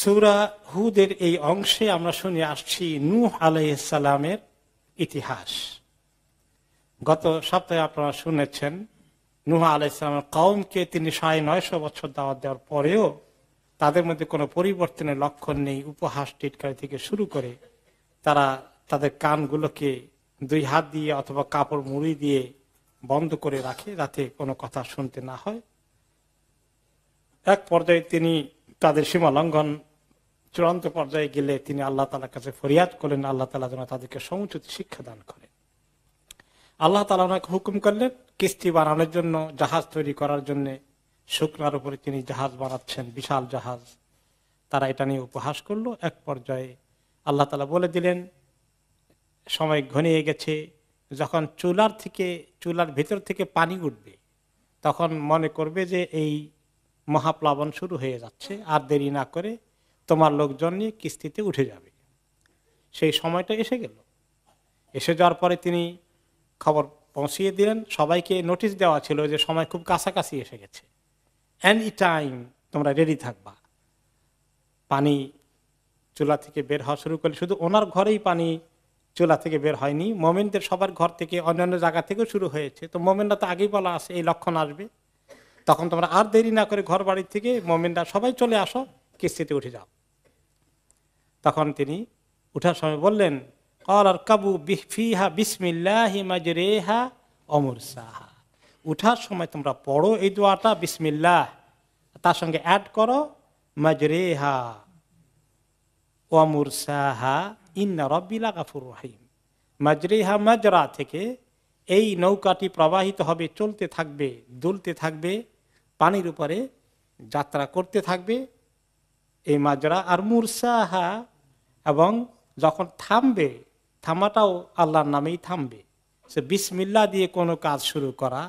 সূরা হুদের এই অংশে আমরা শুনে আসছি নূহ আলাইহিস সালামের ইতিহাস। গত সপ্তাহে আপনারা শুনেছেন নূহ আলাইহিস সালামের কওমকে তিনি ৯৫০ বছর দাওয়াত দেওয়ার পরেও তাদের মধ্যে কোনো পরিবর্তনের লক্ষণ নেই। উপহাস টিটকারি থেকে শুরু করে তারা তাদের কানগুলোকে দুই হাত দিয়ে অথবা কাপড় মুড়ি দিয়ে বন্ধ করে রাখে যাতে কোনো কথা শুনতে না হয়। এক পর্যায়ে তিনি তাদের সীমা লঙ্ঘন চূড়ান্ত পর্যায়ে গেলে তিনি আল্লাহ তাআলার কাছে ফরিয়াদ করলেন, আল্লাহ তাআলা যেন তাদেরকে সমুচিত শিক্ষা দান করেন। আল্লাহ তাআলা ওনাকে হুকুম করলেন কিস্তি বানানোর জন্য, জাহাজ তৈরি করার জন্য। শুকনার উপরে তিনি জাহাজ বানাচ্ছেন, বিশাল জাহাজ। তারা এটা নিয়ে উপহাস করলো। এক পর্যায়ে আল্লাহ তাআলা বলে দিলেন সময় ঘনিয়ে গেছে, যখন চুলার ভেতর থেকে পানি উঠবে তখন মনে করবে যে এই মহাপ্লাবন শুরু হয়ে যাচ্ছে, আর দেরি না করে তোমার লোকজন নিয়ে কিস্তিতে উঠে যাবে। সেই সময়টা এসে গেল। এসে যাওয়ার পরে তিনি খবর পৌঁছিয়ে দিলেন। সবাইকে নোটিশ দেওয়া ছিল যে সময় খুব কাছাকাছি এসে গেছে, এনি টাইম তোমরা রেডি থাকবা। পানি চুলা থেকে বের হওয়া শুরু করলে শুধু ওনার ঘরেই পানি চুলা থেকে বের হয়নি, মোমেনদের সবার ঘর থেকে অন্যান্য জায়গা থেকেও শুরু হয়েছে। তো মোমেনরা তো আগেই বলা আছে এই লক্ষণ আসবে, তখন তোমরা আর দেরি না করে ঘর বাড়ি থেকে মোমেনরা সবাই চলে আসো, কিস্তিতে উঠে যাও। তখন তিনি উঠার সময় বললেন কাবু ফিহা বিসমিল্লাহি মাজরিহা ওয়া মুরসাহা। উঠার সময় তোমরা পড়ো এই দোয়াটা বিসমিল্লাহ, তার সঙ্গে অ্যাড করো মাজরিহা ওয়া মুরসাহা ইন্না রাব্বি লাগাফুরুর রহিম। মাজরিহা মাজরা থেকে এই নৌকাটি প্রবাহিত হবে, চলতে থাকবে, দুলতে থাকবে, পানির উপরে যাত্রা করতে থাকবে এই মাজরা। আর মুরসাহা, এবং যখন থামবে থামাটাও আল্লাহর নামেই থামবে। সে বিসমিল্লাহ দিয়ে কোনো কাজ শুরু করা,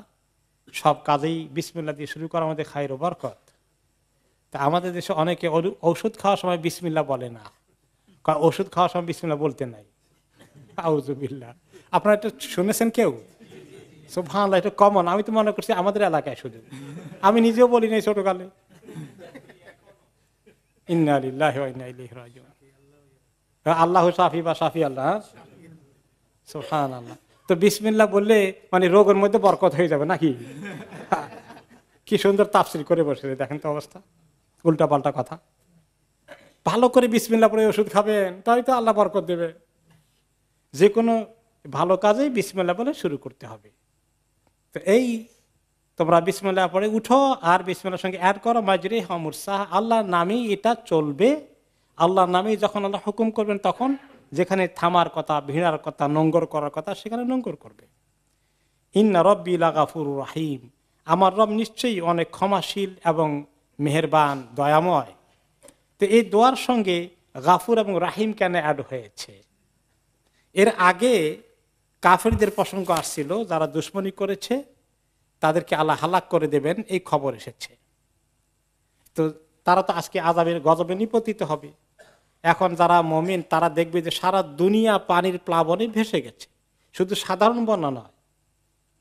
সব কাজেই বিসমিল্লাহ দিয়ে শুরু করা আমাদের খায়ের ও বরকত। তা আমাদের দেশে অনেকে ঔষধ খাওয়ার সময় বিসমিল্লাহ বলে না, ওষুধ খাওয়ার সময় বিসমিল্লাহ বলতে নাই। আউযুবিল্লাহ। আপনারা এটা শুনেছেন কেউ? সুবহানাল্লাহ, এটা কমন। আমি তো মনে করছি আমাদের এলাকায় শুধু, আমি নিজেও বলি নাই ছোটকালে। ইন্না লিল্লাহি ওয়া ইন্না ইলাইহি রাজিউন। আল্লাহু শাফি বা শাফি আল্লাহ, সুবহানাল্লাহ। তো বিসমিল্লাহ বললে মানে রোগের মধ্যে বরকত হয়ে যাবে নাকি? কি সুন্দর তাফসীর করে বসে, দেখেন তো অবস্থা, উল্টা পাল্টা কথা। ভালো করে বিসমিল্লাহ পড়ে ওষুধ খাবেন, তাই তো আল্লাহ বরকত দেবে। যে কোনো ভালো কাজেই বিসমিল্লাহ বলে শুরু করতে হবে। তো এই তোমরা বিসমিল্লাহ পড়ে উঠো, আর বিসমিল্লাহর সঙ্গে অ্যাড করো মাজরিহা ওয়া মুরসাহা। আল্লাহর নামেই এটা চলবে। আল্লাহর নামেই যখন আল্লাহ হুকুম করবেন তখন যেখানে থামার কথা, ভিড়ার কথা, নোংর করার কথা সেখানে নোংর করবে। ইন্না রাব্বি লাগাফুরুর রহিম। আমার রব নিশ্চয়ই অনেক ক্ষমাশীল এবং মেহেরবান, দয়াময়। তো এই দোয়ার সঙ্গে গাফুর এবং রাহিম কেন অ্যাড হয়েছে? এর আগে কাফেরদের প্রসঙ্গ আসছিল, যারা দুশমনী করেছে তাদেরকে আল্লাহ হালাক করে দেবেন এই খবর এসেছে। তো তারা তো আজকে আযাবের গজবে নিপতিত হবে। এখন যারা মুমিন তারা দেখবে যে সারা দুনিয়া পানির প্লাবনে ভেসে গেছে। শুধু সাধারণ বন্যা নয়,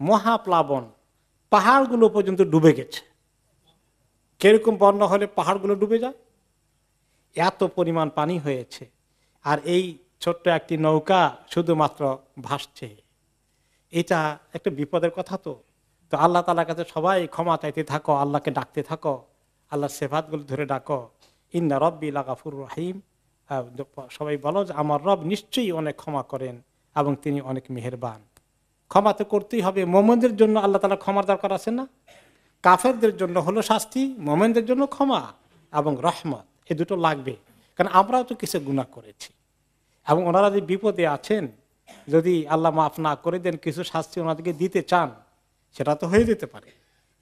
মহাপ্লাবন, পাহাড়গুলো পর্যন্ত ডুবে গেছে। কিরকম বন্যা হলে পাহাড়গুলো ডুবে যায়? এত পরিমাণ পানি হয়েছে, আর এই ছোট্ট একটি নৌকা শুধুমাত্র ভাসছে। এটা একটা বিপদের কথা। তো আল্লাহ তাআলার কাছে সবাই ক্ষমা চাইতে থাকো, আল্লাহকে ডাকতে থাকো, আল্লাহর সিফাতগুলো ধরে ডাকো। ইন্না রাব্বি লাগাফুরুর রহিম। সবাই বলো যে আমার রব নিশ্চয়ই অনেক ক্ষমা করেন এবং তিনি অনেক মেহেরবান। ক্ষমা তো করতেই হবে। মুমিনদের জন্য আল্লাহ তাআলা ক্ষমার দরকার আছে না? কাফেরদের জন্য হলো শাস্তি, মুমিনদের জন্য ক্ষমা এবং রহমত, এ দুটো লাগবে। কারণ আমরাও তো কিছু গুনাহ করেছি, এবং ওনারা যে বিপদে আছেন, যদি আল্লাহ মাফ না করে দেন, কিছু শাস্তি ওনাদেরকে দিতে চান, সেটা তো হয়ে যেতে পারে।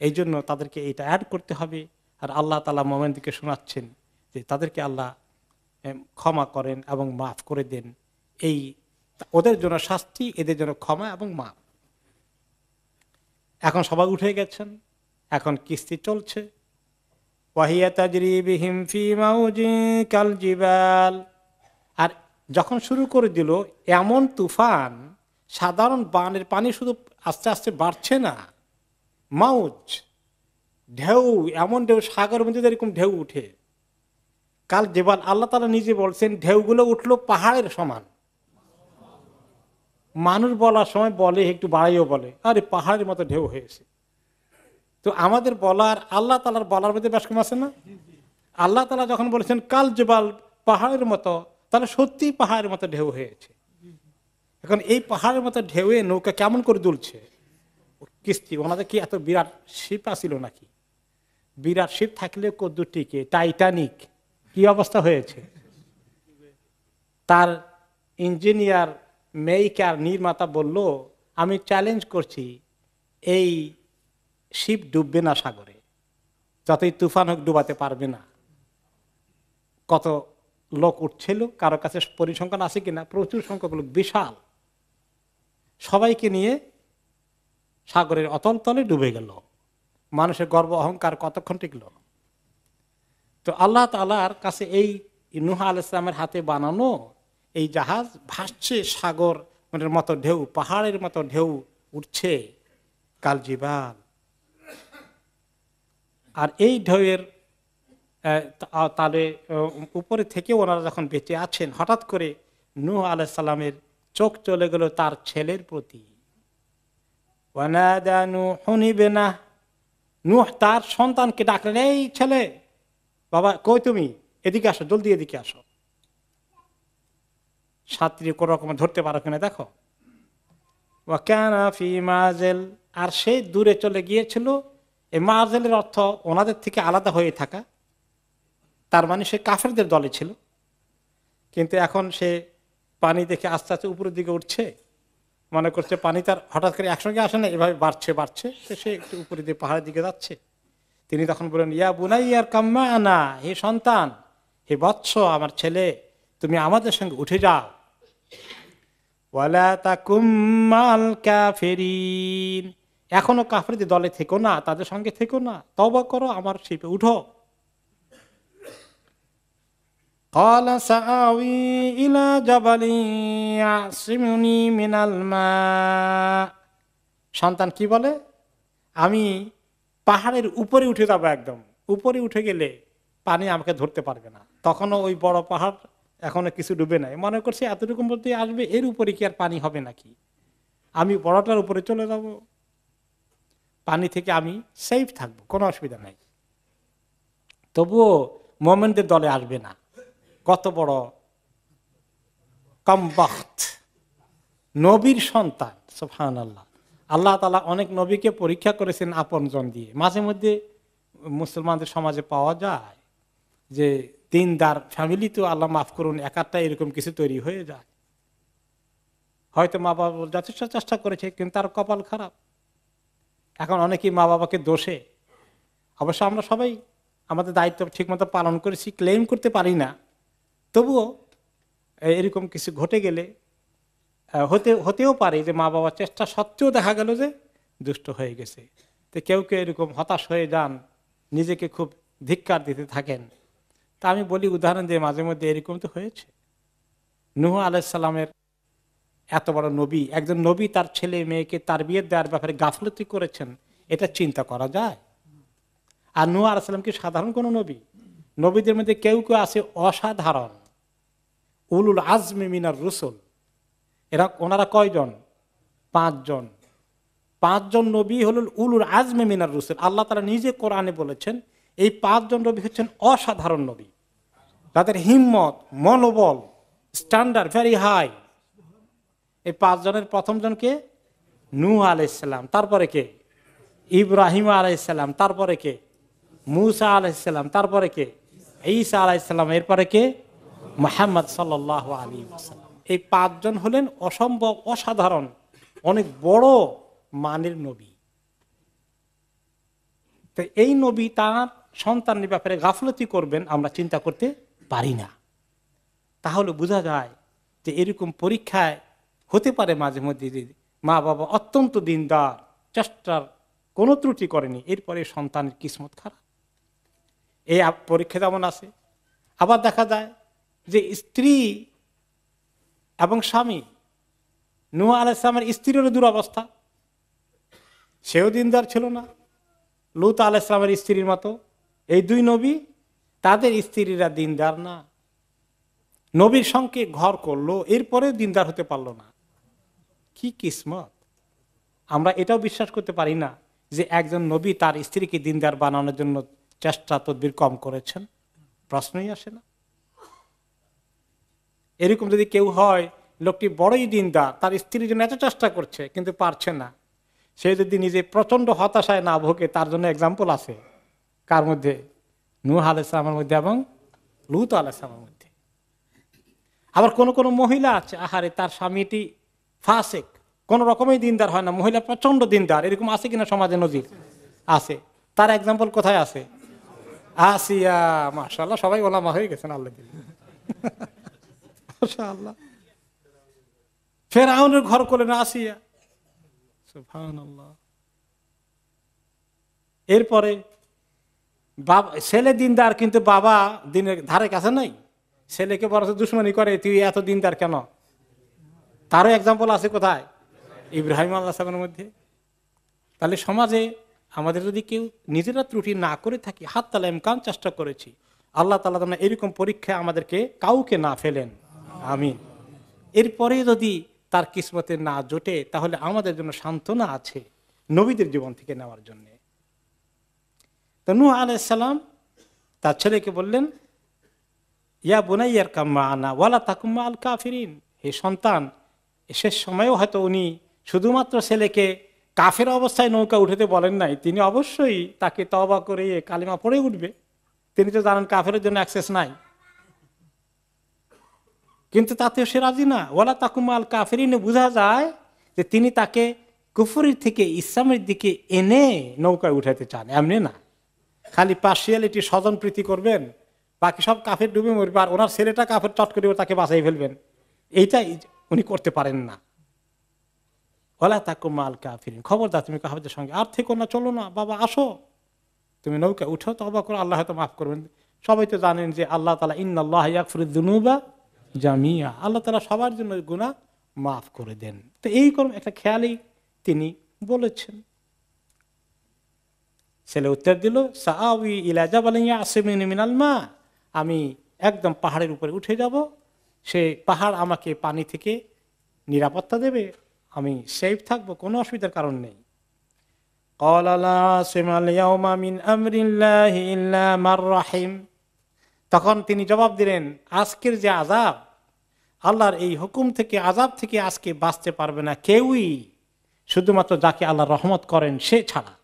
এই জন্য তাদেরকে এইটা অ্যাড করতে হবে। আর আল্লাহ তাআলা মুমিনদেরকে শোনাচ্ছেন যে তাদেরকে আল্লাহ ক্ষমা করেন এবং মাফ করে দেন। এই ওদের জন্য শাস্তি, এদের জন্য ক্ষমা এবং মাফ। এখন সবাই উঠে গেছেন, এখন কিস্তি চলছে। ওয়াহিয়া তাজরি বিহিম ফি মাউজিন কাল জিবাল। আর যখন শুরু করে দিল এমন তুফান, সাধারণ বানের পানি শুধু আস্তে আস্তে বাড়ছে না, মাউজ ঢেউ, এমন ঢেউ, সাগরের মধ্যে এরকম ঢেউ উঠে কাল জেবাল, আল্লাহ তাআলা নিজে বলছেন ঢেউগুলো উঠলো পাহাড়ের সমান। মানুষ বলার সময় বলে, একটু বাড়াইও বলে, আরে পাহাড়ের মতো ঢেউ হয়েছে। তো আমাদের বলার আল্লাহ তাআলার বলার মধ্যে বেশ কম আছে না? আল্লাহ তাআলা যখন বলেছেন কাল জেবাল, পাহাড়ের মতো, তাহলে সত্যি পাহাড়ের মতো ঢেউ হয়েছে। এখন এই পাহাড়ের মতো ঢেউয়ে নৌকা কেমন করে দুলছে? কিস্তি ওনাদের কি এত বিরাট শিপ আসিল নাকি? বিরাট শিপ থাকলে কদ্দুরটিকে টাইটানিক কি অবস্থা হয়েছে? তার ইঞ্জিনিয়ার, মেকার, নির্মাতা বলল আমি চ্যালেঞ্জ করছি এই শিপ ডুববে না সাগরে, যতই তুফান হোক ডুবাতে পারবে না। কত লোক উঠছিল, কারো কাছে পরিসংখ্যান আছে কিনা, প্রচুর সংখ্যক লোক, বিশাল, সবাইকে নিয়ে সাগরের অতল তলে ডুবে গেল। মানুষের গর্ব অহংকার কতক্ষণ টিকল? তো আল্লাহ তাআলার কাছে এই নূহ আলাইহিস সালামের হাতে বানানো এই জাহাজ ভাসছে সাগর মতো ঢেউ, পাহাড়ের মতো ঢেউ উঠছে, কাল জিবাল। আর এই ঢেউয়ের তাহলে উপরে থেকে ওনারা যখন বেঁচে আছেন, হঠাৎ করে নূহ আলাইহিস সালামের চোখ চলে গেল তার ছেলের প্রতি। ওয়ানাদা নূহুন ইবনাহ, নূহ তার সন্তানকে ডাকলেন, এই ছেলে, বাবা কই তুমি, এদিকে আসো, জলদি এদিকে আসো। ছাত্রী কোন রকম ধরতে পারো কিনা দেখো। ওয়া কানা ফি মাযিল, আর সে দূরে চলে গিয়েছিল। এই মাযিলের অর্থ ওনাদের থেকে আলাদা হয়ে থাকা, তার মানে সে কাফেরদের দলে ছিল। কিন্তু এখন সে পানি দেখে আস্তে আস্তে উপরের দিকে উঠছে, মনে করছে পানি তার হঠাৎ করে একসঙ্গে আসে না, এভাবে বাড়ছে বাড়ছে, সে একটু উপরে দিয়ে পাহাড়ের দিকে যাচ্ছে। তিনি তখন বলেন, ইয়া বুনাইয়ার কাম্মা আনা, হে সন্তান, হে বৎস, আমার ছেলে, তুমি আমাদের সঙ্গে উঠে যাও। ওয়ালা তাকুম মাল কাফিরিন, এখনো কাফেরদের দলে থেকো না, তাদের সঙ্গে থেকো না, তওবা করো, আমার শিপে উঠো। ক্বালা সাআওয়ি ইলা জাবালিন ইয়াসিমুনি মিনাল মা, সন্তান কি বলে, আমি পাহাড়ের উপরে উঠে যাবো, একদম উপরে উঠে গেলে পানি আমাকে ধরতে পারবে না। তখনও ওই বড় পাহাড় এখনো কিছু ডুবে নাই, মনে করছে এতটুকু মধ্যে আসবে, এর উপরে কি আর পানি হবে নাকি, আমি বড়টার উপরে চলে যাব, পানি থেকে আমি সেফ থাকবো, কোনো অসুবিধা নাই। তবুও মোমেনদের দলে আসবে না। কত বড় কমবখ্ত, নবীর সন্তান, সুবহানাল্লাহ। আল্লাহ তাআলা অনেক নবীকে পরীক্ষা করেছেন আপনজন দিয়ে। মাঝে মধ্যে মুসলমানদের সমাজে পাওয়া যায় যে দিনদার ফ্যামিলি, তো আল্লাহ মাফ করুন, একাটা এরকম কিছু তৈরি হয়ে যায়। হয়তো মা বাবা যথেষ্ট চেষ্টা করেছে, কিন্তু তার কপাল খারাপ। এখন অনেকেই মা বাবাকে দোষে, অবশ্য আমরা সবাই আমাদের দায়িত্ব ঠিকমতো পালন করেছি, ক্লেম করতে পারি না, তবুও এরকম কিছু ঘটে গেলে হতেও পারে যে মা বাবার চেষ্টা সত্ত্বেও দেখা গেল যে দুষ্ট হয়ে গেছে। তো কেউ কেউ এরকম হতাশ হয়ে যান, নিজেকে খুব ধিক্কার দিতে থাকেন। তা আমি বলি, উদাহরণ দিয়ে, মাঝে মধ্যে এরকম তো হয়েছে। নূহ আলাইহিস সালামের এত বড় নবী, একজন নবী তার ছেলে মেয়েকে তারবিয়ত দেওয়ার ব্যাপারে গাফলতি করেছেন, এটা চিন্তা করা যায়? আর নূহ আলাইহিস সালাম কি সাধারণ কোন নবী? নবীদের মধ্যে কেউ কেউ আছে অসাধারণ, উলুল আজমি মিনার রুসুল। ওনারা কয়জন? 5 জন। 5 জন নবী হল উলুল আজমি মিনার রুসুল। আল্লাহ তাআলা নিজে কোরআনে বলেছেন এই 5 জন নবী হচ্ছেন অসাধারণ নবী, তাদের হিম্মত, মনোবল, স্ট্যান্ডার্ড ভেরি হাই। এই 5 জনের প্রথম জনকে নূহ আলাইহিস সালাম, তারপরে কে? ইব্রাহিম আলাইহিস সালাম, তারপরে কে? মূসা আলাইহিস সালাম, তারপরে কে? ঈসা আলাইহিস সালাম, এরপরে কে? মুহাম্মদ সাল্লাল্লাহু আলাইহি ওয়াসাল্লাম। এই 5 জন হলেন অসম্ভব, অসাধারণ, অনেক বড় মানের নবী। তো এই নবী তার সন্তানের ব্যাপারে গাফলতি করবেন আমরা চিন্তা করতে পারি না। তাহলে বোঝা যায় যে এরকম পরীক্ষায় হতে পারে মাঝে মধ্যে যে মা বাবা অত্যন্ত দিনদার, চেষ্টার কোনো ত্রুটি করেনি, এরপরে সন্তানের কিসমত খারাপ। এই পরীক্ষা যেমন আছে, আবার দেখা যায় যে স্ত্রী এবং স্বামী, নূহ আলাইহিস সালামের স্ত্রীরও দুরবস্থা, সেও দিনদার ছিল না, লূত আলাইহিস সালামের স্ত্রীর মতো। এই 2 নবী, তাদের স্ত্রীরা দিনদার না, নবীর সঙ্গে ঘর করলো, এরপরে দিনদার হতে পারলো না। কি কিসমত! আমরা এটাও বিশ্বাস করতে পারি না যে একজন নবী তার স্ত্রীকে দিনদার বানানোর জন্য চেষ্টা তদবির কম করেছেন, প্রশ্নই আসে না। এরকম যদি কেউ হয়, লোকটি বড়ই দিনদার, তার স্ত্রীর জন্য এত চেষ্টা করছে কিন্তু পারছে না, সে যদি নিজে প্রচন্ড হতাশায় না ভোগে, তার জন্য এক্সাম্পল আছে। কার মধ্যে? নূহ আলাইহিস সালামের মধ্যে এবং লূত আলাইহিস সালামের মধ্যে। আবার কোন কোন মহিলা আছে, আহারে তার স্বামীটি ফাসিক, কোন রকমের দিনদার হয় না, মহিলা প্রচন্ড দিনদার, এরকম আছে কিনা সমাজে? নজির আছে। তার এক্সাম্পল কোথায় আছে? আসিয়া। মাশাআল্লাহ, সবাই ওলামা হয়ে গেছেন আল্লাহ দিলে। মাশাআল্লাহ। ফেরাউনের ঘর করলেন আসিয়া, সুবহানাল্লাহ। এরপরে ছেলে দিনদার কিন্তু বাবা দিনের ধারে কাছে নাই, ছেলেকে বড় দুশ্মনী করে, তুই এত দিনদার কেন? তারও এক্সাম্পল আছে কোথায়? ইব্রাহিম আলাইহিস সালামের মধ্যে। তাহলে সমাজে আমাদের যদি কেউ নিজেরা ত্রুটি না করে থাকি, হাত তালা ইমকান চেষ্টা করেছি, আল্লাহ তাআলা যেন এরকম পরীক্ষায় আমাদেরকে কাউকে না ফেলেন, আমিন। এরপরে যদি তার কিসমতে না জোটে, তাহলে আমাদের জন্য সান্ত্বনা আছে নবীদের জীবন থেকে নেওয়ার জন্য। তো নূহ আলাইহিস সালাম তার ছেলেকে বললেন, ইয়া বুনাইয়ার কাম্মা আনা ওয়ালা তাকুম মাআল কাফিরিন, হে সন্তান, শেষ সময়েও হয়তো উনি শুধুমাত্র ছেলেকে কাফের অবস্থায় নৌকা উঠেতে বলেন নাই, তিনি অবশ্যই তাকে তওবা করে কালিমা পড়ে উঠবে। তিনি তো জানেন কাফের জন্য অ্যাক্সেস নাই, কিন্তু তাতেও সে রাজি না। ওয়ালা তাকুম মাআল কাফিরিনে বোঝা যায় যে তিনি তাকে কুফরির থেকে ইসলামের দিকে এনে নৌকায় উঠাতে চান, এমনি না খালি পার্সিয়ালিটি, স্বজন প্রীতি করবেন, বাকি সব কাফের ডুবে মরবে, আর ওনার ছেলেটা কাফের চট করে তাকে বাঁচাই ফেলবেন, এইটাই উনি করতে পারেন না। ওয়ালা তাকুম মাআল কাফিরিন, খবরদার তুমি কাফেরদের সঙ্গে আর থেকো না, চলো না, বাবা আসো, তুমি নৌকা উঠো, তওবা করো, আল্লাহ হয়তো মাফ করবেন। সবাই তো জানেন যে আল্লাহ তাআলা ইন্নাল্লাহা ইয়াগফিরুয যুনুবা জামিয়া, আল্লাহ তাআলা সবার জন্য গুনাহ মাফ করে দেন। তো এইরকম একটা খেয়ালই তিনি বলেছেন। ছেলে উত্তর দিল, সাআওয়ি ইলা জাবালিন ইয়াসিমুনি মিনাল মা, আমি একদম পাহাড়ের উপরে উঠে যাব, সে পাহাড় আমাকে পানি থেকে নিরাপত্তা দেবে, আমি সেফ থাকবো, কোনো অসুবিধার কারণ নেই। ক্বালা লা আসিমাল ইয়াওমা মিন আমরিল্লাহি ইল্লা মার রাহিম, তখন তিনি জবাব দিলেন, আজকের যে আযাব, আল্লাহর এই হুকুম থেকে, আযাব থেকে আজকে বাঁচতে পারবে না কেউই, শুধুমাত্র যাকে আল্লাহ রহমত করেন সে ছাড়া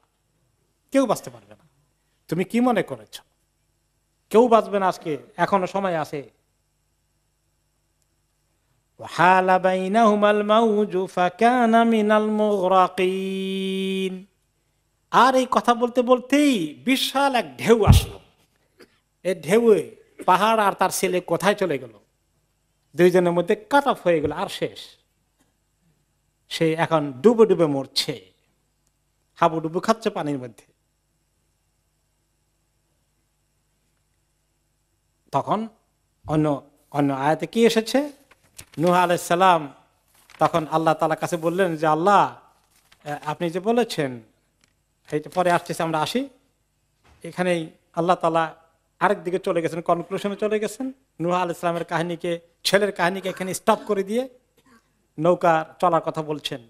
কেউ বাঁচতে পারবে না। তুমি কি মনে করেছ কেউ বাঁচবে না আজকে? এখনো সময় আছে। ওয়াহালা বাইনাহুমাল মাউজু ফাকানা মিনাল মুগরাকিন, আর এই কথা বলতে বলতেই বিশাল এক ঢেউ আসলো। এই ঢেউয়ে পাহাড় আর তার ছেলে কোথায় চলে গেল, দুইজনের মধ্যে কাট অফ হয়ে গেল, আর শেষ। সে এখন ডুবে ডুবে মরছে, হাবুডুবু খাচ্ছে পানির মধ্যে। তখন অন্য অন্য আয়াতে কি এসেছে, নূহ আলাইহিস সালাম তখন আল্লাহ তাআলার কাছে বললেন যে আল্লাহ, আপনি যে বলেছেন, এই পরে আসতেছে, আমরা আসি। এখানেই আল্লাহ তাআলা আরেক দিকে চলে গেছেন, কনক্লুশনে চলে গেছেন। নূহ আলাইহিস সালামের কাহিনীকে, ছেলের কাহিনীকে এখানে স্টপ করে দিয়ে নৌকার চলার কথা বলছেন।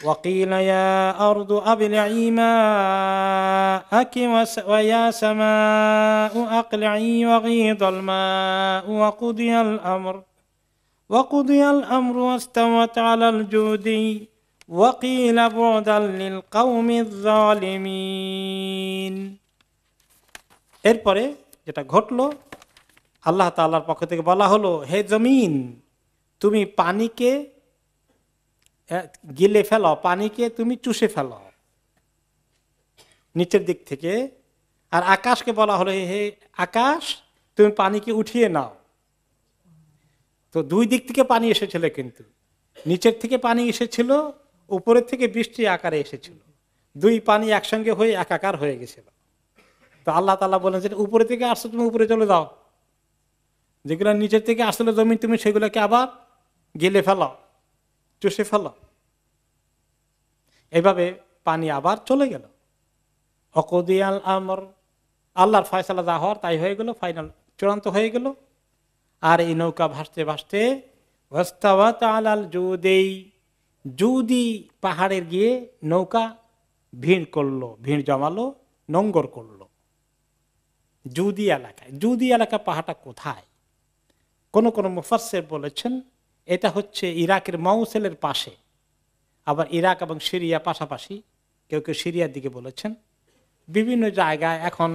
وقيل يا أرض أبلعي ماءك ويا سماء أقلعي وغيض الماء وقضي الأمر واستوت على الجود وقيل بعدا للقوم الظالمين। এরপরে যেটা ঘটলো, আল্লাহ তাআলার পক্ষ থেকে বলা হলো, হে জমিন, তুমি পানিকে গিলে ফেলো, পানিকে তুমি চুষে ফেলো নিচের দিক থেকে। আর আকাশকে বলা হলো, হে আকাশ, তুমি পানিকে উঠিয়ে নাও। তো দুই দিক থেকে পানি এসেছিল, কিন্তু নিচের থেকে পানি এসেছিল, উপরের থেকে বৃষ্টি আকারে এসেছিল, দুই পানি একসঙ্গে হয়ে একাকার হয়ে গেছিল। তো আল্লাহ তাআলা বলেন যে উপরে থেকে আসছো, তুমি উপরে চলে যাও, যেগুলো নিচের থেকে আসলে জমি, তুমি সেগুলোকে আবার গিলে ফেলো, চুষে ফেলো। এভাবে পানি আবার চলে গেল। অকদিয়াল আমর, আল্লাহর ফয়সালা যা হওয়ার তাই হয়ে গেল, ফাইনাল চূড়ান্ত হয়ে গেল। আর এই নৌকা ভাসতে ভাসতে জুদি পাহাড়ের গিয়ে নৌকা ভিড় করলো, ভিড় জমালো, নোঙ্গর করলো জুদি এলাকায়। জুদি এলাকা পাহাড়টা কোথায়? কোন কোন মুফাসসির বলেছেন এটা হচ্ছে ইরাকের মৌসেলের পাশে। আবার ইরাক এবং সিরিয়া পাশাপাশি, কেউ কেউ সিরিয়ার দিকে বলেছেন। বিভিন্ন জায়গায় এখন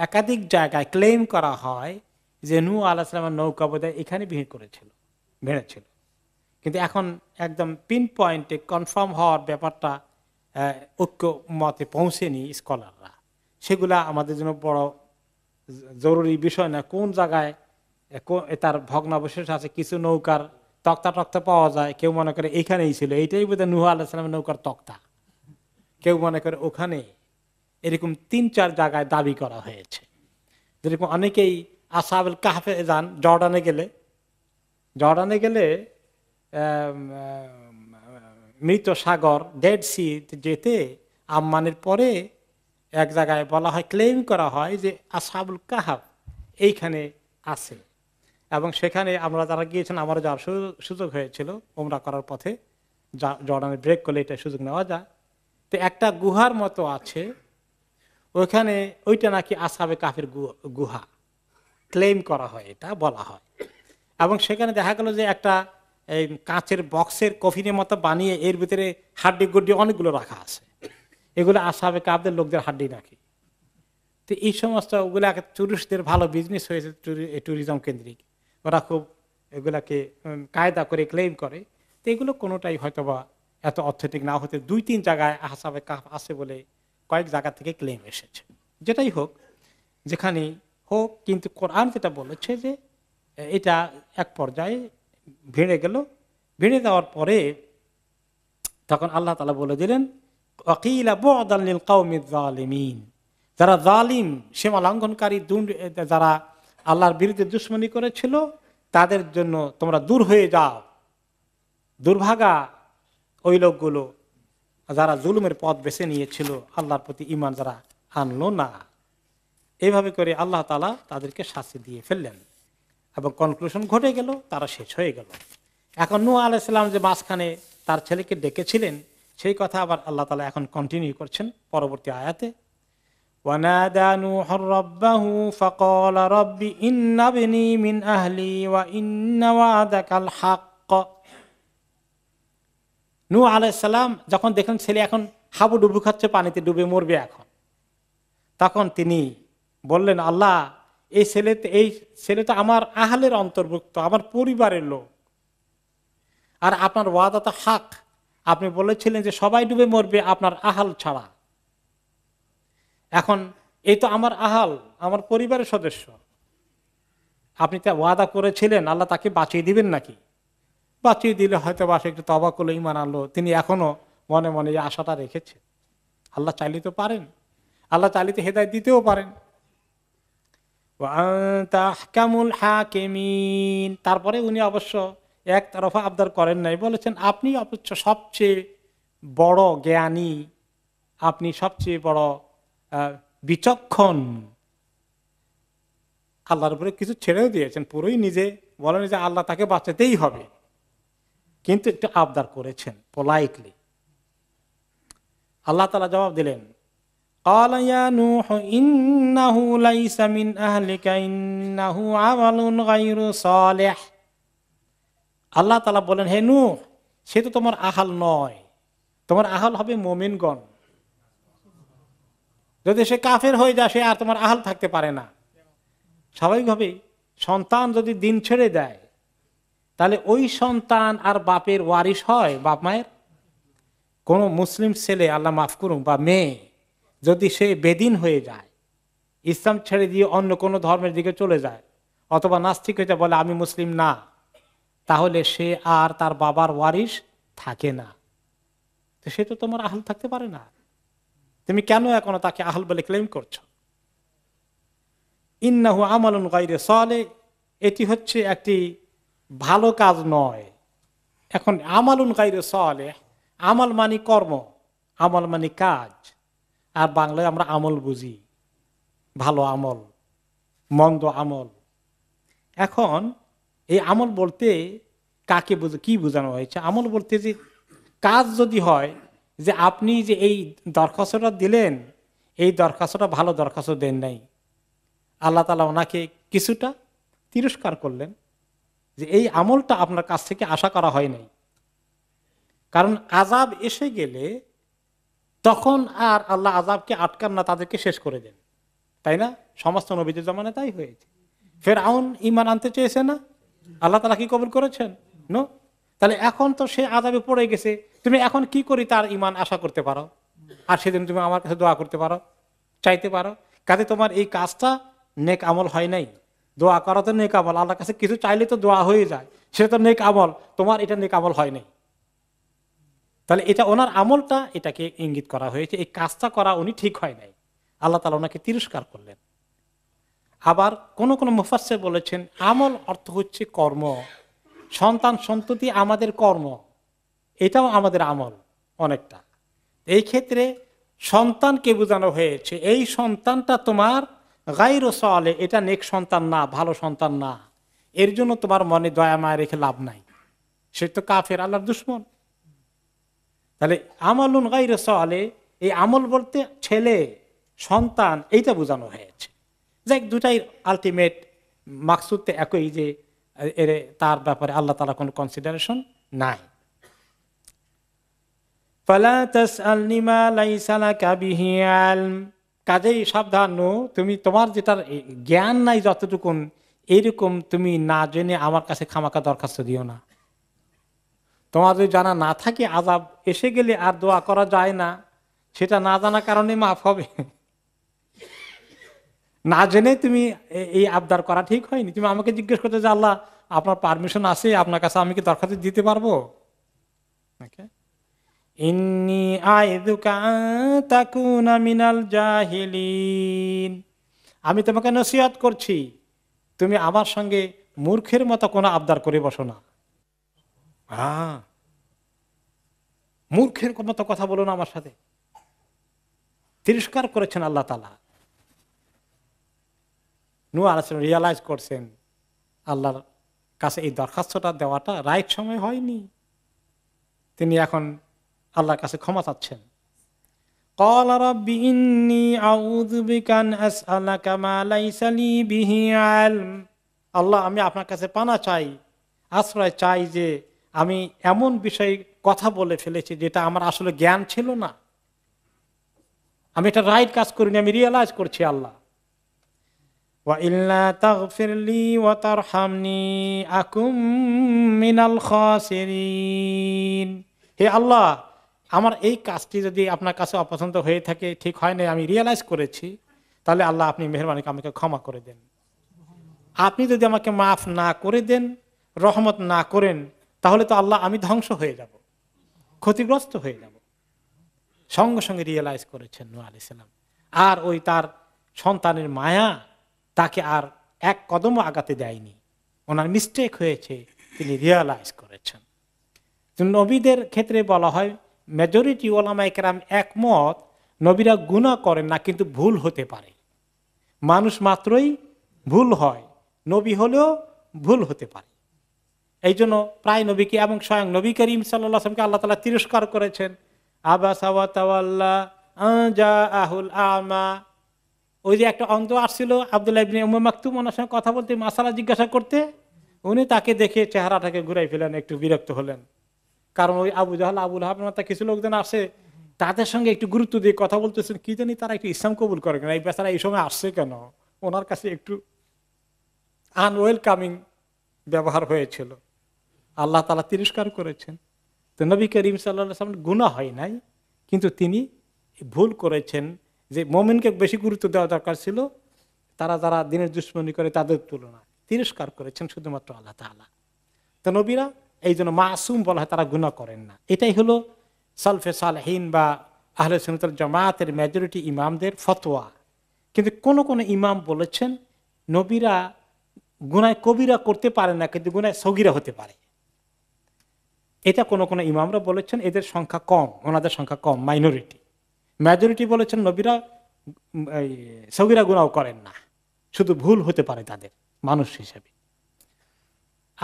একাধিক জায়গায় ক্লেম করা হয় যে নূহ আলাইহিস সালামের নৌকা বোধহয় এখানে ভিড়েছিল। কিন্তু এখন একদম পিন পয়েন্টে কনফার্ম হওয়ার ব্যাপারটা ঐক্য মতে পৌঁছেনি স্কলাররা। সেগুলা আমাদের জন্য বড় জরুরি বিষয় না। কোন জায়গায় তার ভগ্নাবশেষ আছে, কিছু নৌকার তক্তা টক্তা পাওয়া যায়, কেউ মনে করে এইখানেই ছিল, এইটাই বোধহয় নূহ আলাইহিস সালামের নৌকার তক্তা, কেউ মনে করে ওখানে। এরকম 3-4 জায়গায় দাবি করা হয়েছে। যেরকম অনেকেই আসহাবুল কাহফে যান, জর্ডানে গেলে মৃত সাগর, ডেড সি যেতে আম্মানের পরে এক জায়গায় বলা হয়, ক্লেম করা হয় যে আসহাবুল কাহফ এইখানে আছে। এবং সেখানে আমরা যারা গিয়েছেন, আমারও যাওয়ার সুযোগ হয়েছিল ওমরা করার পথে, জর্ডানে ব্রেক করলে এটা সুযোগ নেওয়া যায়। তো একটা গুহার মতো আছে ওইখানে, ওইটা নাকি আসহাবে কাফের গুহা ক্লেম করা হয়, এটা বলা হয়। এবং সেখানে দেখা গেল যে একটা এই কাঁচের বক্সের কফিনের মতো বানিয়ে এর ভিতরে হাড্ডি গুড্ডি অনেকগুলো রাখা আছে। এগুলো আসহাবে কাফের লোকদের হাড্ডি নাকি। তো এই সমস্ত ওগুলো টুরিস্টদের ভালো বিজনেস হয়েছে, ট্যুরিজম কেন্দ্রিক। ওরা খুব এগুলাকে কায়দা করে ক্লেম করে। তো এগুলো কোনোটাই হয়তোবা এত অথেন্টিক না হতে 2-3 জায়গায় আসহাবে কাফ আছে বলে কয়েক জায়গা থেকে ক্লেম এসেছে। যেটাই হোক, যেখানেই হোক, কিন্তু কোরআন যেটা বলেছে যে এটা এক পর্যায়ে ভেঙে গেল। ভেঙে যাওয়ার পরে তখন আল্লাহ তাআলা বলে দিলেন, ওয়াকিলা বু'দান লিল কওমিজ জালিমিন, যারা জালিম, সীমা লঙ্ঘনকারী, যারা আল্লাহর বিরুদ্ধে দুশমনী করেছিল, তাদের জন্য তোমরা দূর হয়ে যাও, দুর্ভাগা ওই লোকগুলো যারা জুলুমের পথ বেছে নিয়েছিল, আল্লাহর প্রতি ঈমান যারা আনলো না। এইভাবে করে আল্লাহ তাআলা তাদেরকে শাস্তি দিয়ে ফেললেন এবং কনক্লুশন ঘটে গেল, তারা শেষ হয়ে গেল। এখন নূহ আলাইহিস সালাম যে মাঝখানে তার ছেলেকে ডেকেছিলেন, সেই কথা আবার আল্লাহ তাআলা এখন কন্টিনিউ করছেন পরবর্তী আয়াতে। ওয়ানাদা নূহুর রাব্বাহু ফাকালা রাব্বি ইন্না ইবনী মিন আহলি ওয়া ইন্না ওয়াদাকাল হক। নূহ আলাইহিস সালাম যখন দেখেন ছেলে এখন হাবুডুবু খাচ্ছে, পানিতে ডুবে মরবে এখন, তখন তিনি বললেন, আল্লাহ, এই ছেলে তো আমার আহলের অন্তর্ভুক্ত, আমার পরিবারের লোক, আর আপনার ওয়াদা তো হক। আপনি বলেছিলেন যে সবাই ডুবে মরবে আপনার আহাল ছাড়া। এখন এই তো আমার আহাল, আমার পরিবারের সদস্য, আপনি তা ওয়াদা করেছিলেন, আল্লাহ তাকে বাঁচিয়ে দিবেন নাকি? বাঁচিয়ে দিলে হয়তো বাসে একটু তওবা করলো, ঈমান আনলো, তিনি এখনো মনে মনে এই আশাটা রেখেছে। আল্লাহ চাইলে তো পারেন, আল্লাহ চাইলে তো হেদায়েত দিতেও পারেন। তারপরে উনি অবশ্য একতরফা আবদার করেন নাই, বলেছেন আপনি অবশ্য সবচেয়ে বড় জ্ঞানী, আপনি সবচেয়ে বড় বিচক্ষণ। আল্লাহর উপরে কিছু ছেড়েও দিয়েছেন, পুরোই নিজে বলেন যে আল্লাহ তাকে বাঁচাতেই হবে, কিন্তু একটু আবদার করেছেন পোলাইটলি। আল্লাহ তাআলা জবাব দিলেন, قال يا نوح إنه ليس من أهلك إنه عمل غير صالح। আল্লাহ তাআলা বলেন, হে নূহ, সে তো তোমার আহাল নয়, তোমার আহাল হবে মুমিনগণ। যদি সে কাফের হয়ে যায়, সে আর তোমার আহাল থাকতে পারে না। স্বাভাবিকভাবেই সন্তান যদি দিন ছেড়ে দেয়, তাহলে ওই সন্তান আর বাপের ওয়ারিশ হয়, বাপ মায়ের। কোন মুসলিম ছেলে, আল্লাহ মাফ করুন, বা মেয়ে যদি সে বেদিন হয়ে যায়, ইসলাম ছেড়ে দিয়ে অন্য কোনো ধর্মের দিকে চলে যায়, অথবা নাস্তিক হয়ে যায়, বলে আমি মুসলিম না, তাহলে সে আর তার বাবার ওয়ারিশ থাকে না। তো সে তো তোমার আহল থাকতে পারে না। তুমি কেন এখনো তাকে আহল বলে ক্লেম করছো? ইন্নাহু আমালুন গায়রু সালেহ, এটি হচ্ছে একটি ভালো কাজ নয়। এখন আমালুন গায়রু সালেহ, আমল মানে কর্ম, আমল মানে কাজ, আর বাংলায় আমরা আমল বুঝি। ভালো আমল, মন্দ আমল। এখন এই আমল বলতে কাকে কি বোঝানো হয়েছে? আমল বলতে যে কাজ যদি হয়, যে আপনি যে এই দরখাস্তটা দিলেন, এই দরখাস্তটা ভালো দরখাস্ত দেন নাই, আল্লাহ তাআলা ওনাকে কিছুটা তিরস্কার করলেন, যে এই আমলটা আপনার কাছ থেকে আশা করা হয় নাই। কারণ আযাব এসে গেলে তখন আর আল্লাহ আযাবকে আটকান না, তাদেরকে শেষ করে দেন, তাই না? সমস্ত নবীদের জমানায় তাই হয়েছে। ফেরআউন ঈমান আনতে চেয়েছে না, আল্লাহ তাআলা কি কবুল করেছেন? নো। তাহলে এখন তো সে আযাবে পড়ে গেছে, তুমি এখন কি করি তার ঈমান আশা করতে পারো? আর সেদিন তুমি আমার কাছে দোয়া করতে পারো, চাইতে পারো। কাজে তোমার এই কাজটা নেক আমল হয় নাই। দোয়া করা তো নেক আমল, আল্লাহর কাছে কিছু চাইলে তো দোয়া হয়ে যায়, সেটা তো নেক আমল। তোমার এটা নেক আমল হয় নাই। তাহলে এটা ওনার আমলটা এটাকে ইঙ্গিত করা হয়েছে, এই কাজটা করা উনি ঠিক হয় নাই, আল্লাহ তাআলা ওনাকে তিরস্কার করলেন। আবার কোন কোন মুফাসসির বলেছেন আমল অর্থ হচ্ছে কর্ম, সন্তান সন্ততি আমাদের কর্ম, এটাও আমাদের আমল অনেকটা। এই ক্ষেত্রে সন্তানকে বোঝানো হয়েছে, এই সন্তানটা তোমার গায়রু সালেহ, এটা নেক সন্তান না, ভালো সন্তান না, এর জন্য তোমার মনে দয়া মায়া রেখে লাভ নাই, সে তো কাফের, আল্লাহর দুশমন। তাহলে আমলুন গায়রু সালেহ, এই আমল বলতে ছেলে সন্তান, এইটা বোঝানো হয়েছে। যাই দুটাই আলটিমেট মাকসুদ তো একই, যে তার ব্যাপারে আল্লাহ তাআলা কোনো কনসিডারেশন নাই। ফালা তাসআলনি মা লাইসা লাকা বিহি ইলম, কাজেই সাবধান, তুমি তোমার যেটার জ্ঞান নাই যতটুকুন, এইরকম তুমি না জেনে আমার কাছে খামাকা দরখাস্ত দিও না। তোমার যদি জানা না থাকে আযাব এসে গেলে আর দোয়া করা যায় না, সেটা না জানার কারণে মাফ হবে। না জেনে তুমি এই আবদার করা ঠিক হয়নি। তুমি আমাকে জিজ্ঞেস করতে যে আল্লাহ আপনার পারমিশন আছে, আপনার কাছে আমি কি দরখাস্ত দিতে পারবো? ইন্নী আইযুকা আন তাকুনা মিনাল জাহিলিন, আমি তোমাকে নসিহত করছি, তুমি আমার সঙ্গে মূর্খের মতো কোনো আবদার করে বসো না। মূর্খের মতো কথা বলো না আমার সাথে। তিরস্কার করেছেন আল্লাহ তাআলা। নূহ আলাইহিস সালাম রিয়ালাইজ করছেন আল্লাহর কাছে এই দরখাস্তটা দেওয়াটা রাইট সময় হয়নি। তিনি এখন আল্লাহর কাছে ক্ষমা চাচ্ছেন। ক্বালা রাব্বি ইন্নী আউযু বিকা আন আসআলাকা মা লাইসা লি বিহি ইলম, আল্লাহ আমি আপনার কাছে পানা চাই, আশ্রয় চাই, যে আমি এমন বিষয়ে কথা বলে ফেলেছি যেটা আমার আসলে জ্ঞান ছিল না, আমি এটা রাইট কাজ করিনি, আমি রিয়ালাইজ করছি আল্লাহ। ওয়া ইল্লা তাগফির লি ওয়া তারহামনি আকুম মিনাল খাসিরিন, হে আল্লাহ আমার এই কাজটি যদি আপনার কাছে অপছন্দ হয়ে থাকে, ঠিক হয় না, আমি রিয়ালাইজ করেছি, তাহলে আল্লাহ আপনি মেহেরবানি আমাকে ক্ষমা করে দেন। আপনি যদি আমাকে মাফ না করে দেন, রহমত না করেন, তাহলে তো আল্লাহ আমি ধ্বংস হয়ে যাব, ক্ষতিগ্রস্ত হয়ে যাব। সঙ্গে সঙ্গে রিয়েলাইজ করেছেন নূহ আলাইহিস সালাম। আর ওই তার সন্তানের মায়া তাকে আর এক কদমও আগাতে দেয়নি, ওনার মিস্টেক হয়েছে, তিনি রিয়েলাইজ করেছেন। নবীদের ক্ষেত্রে বলা হয়, মেজরিটি ওলামায়ে কেরাম একমত, নবীরা গুনাহ করেন না, কিন্তু ভুল হতে পারে। মানুষ মাত্রই ভুল হয়, নবী হলেও ভুল হতে পারে। এই জন্য প্রায় নবীকে এবং স্বয়ং নবী করিম সাল্লাল্লাহু আলাইহি ওয়াসাল্লামকে আল্লাহ তাআলা তিরস্কার করেছেন। আবাসা ওয়া তাওয়াল্লা আন জাআহুল আমা, ওই যে একটা অন্ধ আসছিল আব্দুল্লাহ ইবনে উম্মে মাকতুম, ওনার সঙ্গে কথা বলতে, মাসালা জিজ্ঞাসা করতে, উনি তাকে দেখে চেহারাটাকে ঘুরাই ফেলেন, একটু বিরক্ত হলেন। কারণ ওই আবু জাহল, আবুল আহাব মতো কিছু লোকজন আসে, তাদের সঙ্গে একটু গুরুত্ব দিয়ে কথা বলতেছেন, কি জানি তারা একটু ইসলাম কবুল করে কেন, এই বেচারা এই সময় আসছে কেন, ওনার কাছে একটু আনওয়েলকামিং ব্যবহার হয়েছিল। আল্লাহ তাআলা তিরস্কার করেছেন। তো নবী করিম সাল্লাল্লাহু আলাইহি ওয়াসাল্লাম গুনাহ হয় নাই, কিন্তু তিনি ভুল করেছেন, যে মুমিনকে বেশি গুরুত্ব দেওয়া দরকার ছিল, তারা যারা দ্বীনের দুশমনি করে তাদের তুলনায় তিরস্কার করেছেন শুধুমাত্র আল্লাহ তাআলা। তো নবীরা এই জন্য মাসুম বলা হয়, তারা গুনাহ করেন না। এটাই হলো সালফে সালেহিন বা আহলে সুন্নাত ওয়াল জামাতের মেজরিটি ইমামদের ফতোয়া। কিন্তু কোন কোন ইমাম বলেছেন নবীরা গুনাহ কবিরা করতে পারে না, কিন্তু গুনাহ সগীরা হতে পারে। এটা কোন কোন ইমামরা বলেছেন, এদের সংখ্যা কম, ওনাদের সংখ্যা কম, মাইনরিটি। মেজরিটি বলেছেন নবীরা সগীরা গুনাহ করেন না, শুধু ভুল হতে পারে তাদের মানুষ হিসেবে।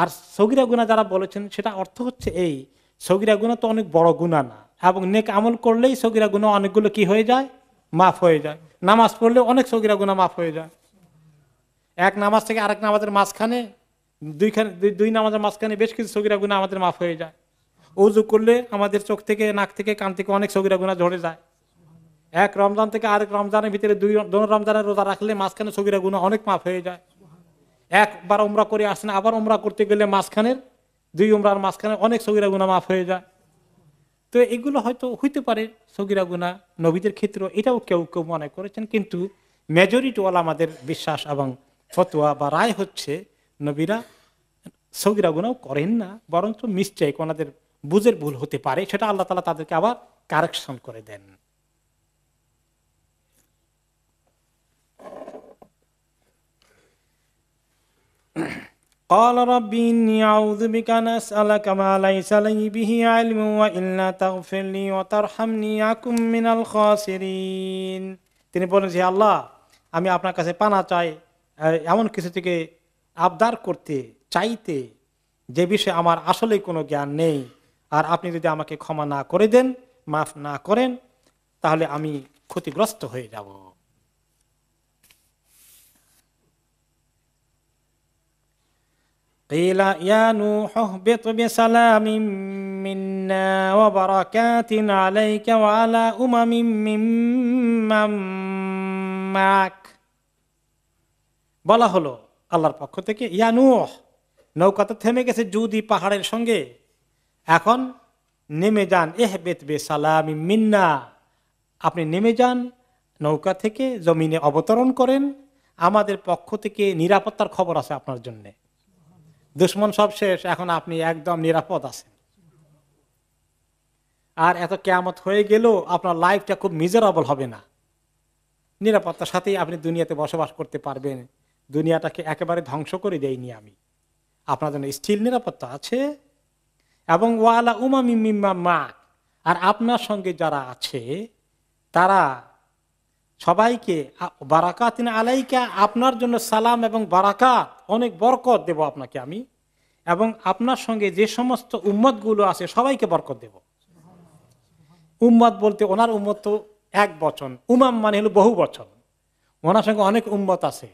আর সগীরা গুনাহ যারা বলেছেন সেটা অর্থ হচ্ছে এই সগীরা গুনাহ তো অনেক বড় গুনাহ না, এবং নেক আমল করলেই সগীরা গুনাহ অনেকগুলো কি হয়ে যায়, মাফ হয়ে যায়। নামাজ পড়লে অনেক সগীরা গুনাহ মাফ হয়ে যায়। এক নামাজ থেকে আরেক নামাজের মাঝখানে দুই নামাজের মাঝখানে বেশ কিছু সগীরা গুনাহ আমাদের মাফ হয়ে যায়। ওযু করলে আমাদের চোখ থেকে, নাক থেকে, কান থেকে অনেক সগীরা গুনাহ ঝরে যায়। এক রমজান থেকে আরেক রমজানের ভিতরে দুই রমজানের রোজা রাখলে মাঝখানে সগীরা গুনাহ অনেক মাফ হয়ে যায়। একবার উমরা করে আসেন, আবার উমরা করতে গেলে মাঝখানের দুই উমরার মাঝখানে অনেক সগীরা গুনাহ মাফ হয়ে যায়। তো এগুলো হয়তো হইতে পারে সগীরা গুনাহ নবীদের ক্ষেত্রে, এটাও কেউ কেউ মনে করেছেন, কিন্তু মেজরিটি ওলামাদের বিশ্বাস এবং ফতোয়া বা রায় হচ্ছে নবীরা সগীরা গুনাহ করেন না, বরঞ্চ মিস্টেক, ওনাদের বুঝের ভুল হতে পারে, সেটা আল্লাহ তাআলা তাদেরকে আবার কারেকশন করে দেন। قال رب إني أعوذ بك أن أسألك ما ليس لي به علم وإلا تغفر لي وترحمني أكن من الخاسرين। তিনি বলেন যে আল্লাহ, আমি আপনার কাছে পানা চাই এমন কিছু থেকে আবদার করতে চাইতে যে বিষয়ে আমার আসলেই কোনো জ্ঞান নেই, আর আপনি যদি আমাকে ক্ষমা না করে দেন, মাফ না করেন, তাহলে আমি ক্ষতিগ্রস্ত হয়ে যাব। قيل يا نوح اهبط بسلام منا وبركات عليك وعلى ممن معك। বলা হলো আল্লাহর পক্ষ থেকে, ইয়া নূহ, নৌকাতে থেমে গেছে জুদি পাহাড়ের সঙ্গে, এখন নেমে যান, ইহবিত বিসালামিন মিন্না, আপনি নেমে যান নৌকা থেকে, জমিনে অবতরণ করেন, আমাদের পক্ষ থেকে নিরাপত্তার খবর আছে আপনার জন্য। দুশ্মন সব শেষ, এখন আপনি একদম নিরাপদ আছেন। আর এত কিয়ামত হয়ে গেলেও আপনার লাইফটা খুব মিজারেবল হবে না, নিরাপত্তার সাথেই আপনি দুনিয়াতে বসবাস করতে পারবেন। দুনিয়াটাকে একেবারে ধ্বংস করে দেয়নি আমি, আপনার জন্য স্টিল নিরাপত্তা আছে। এবং ওয়ালা উমামিন মিম্মান মাক, আর আপনার সঙ্গে যারা আছে তারা সবাইকে বারাকাতিন আলাইকা, আপনার জন্য সালাম এবং বারাকাত, অনেক বরকত দেব আপনাকে আমি, এবং আপনার সঙ্গে যে সমস্ত উম্মত গুলো আছে সবাইকে বরকত দেব। উম্মত বলতে ওনার উম্মত তো এক বচন, উমাম মানে হলো বহু বচন, ওনার সঙ্গে অনেক উম্মত আছে,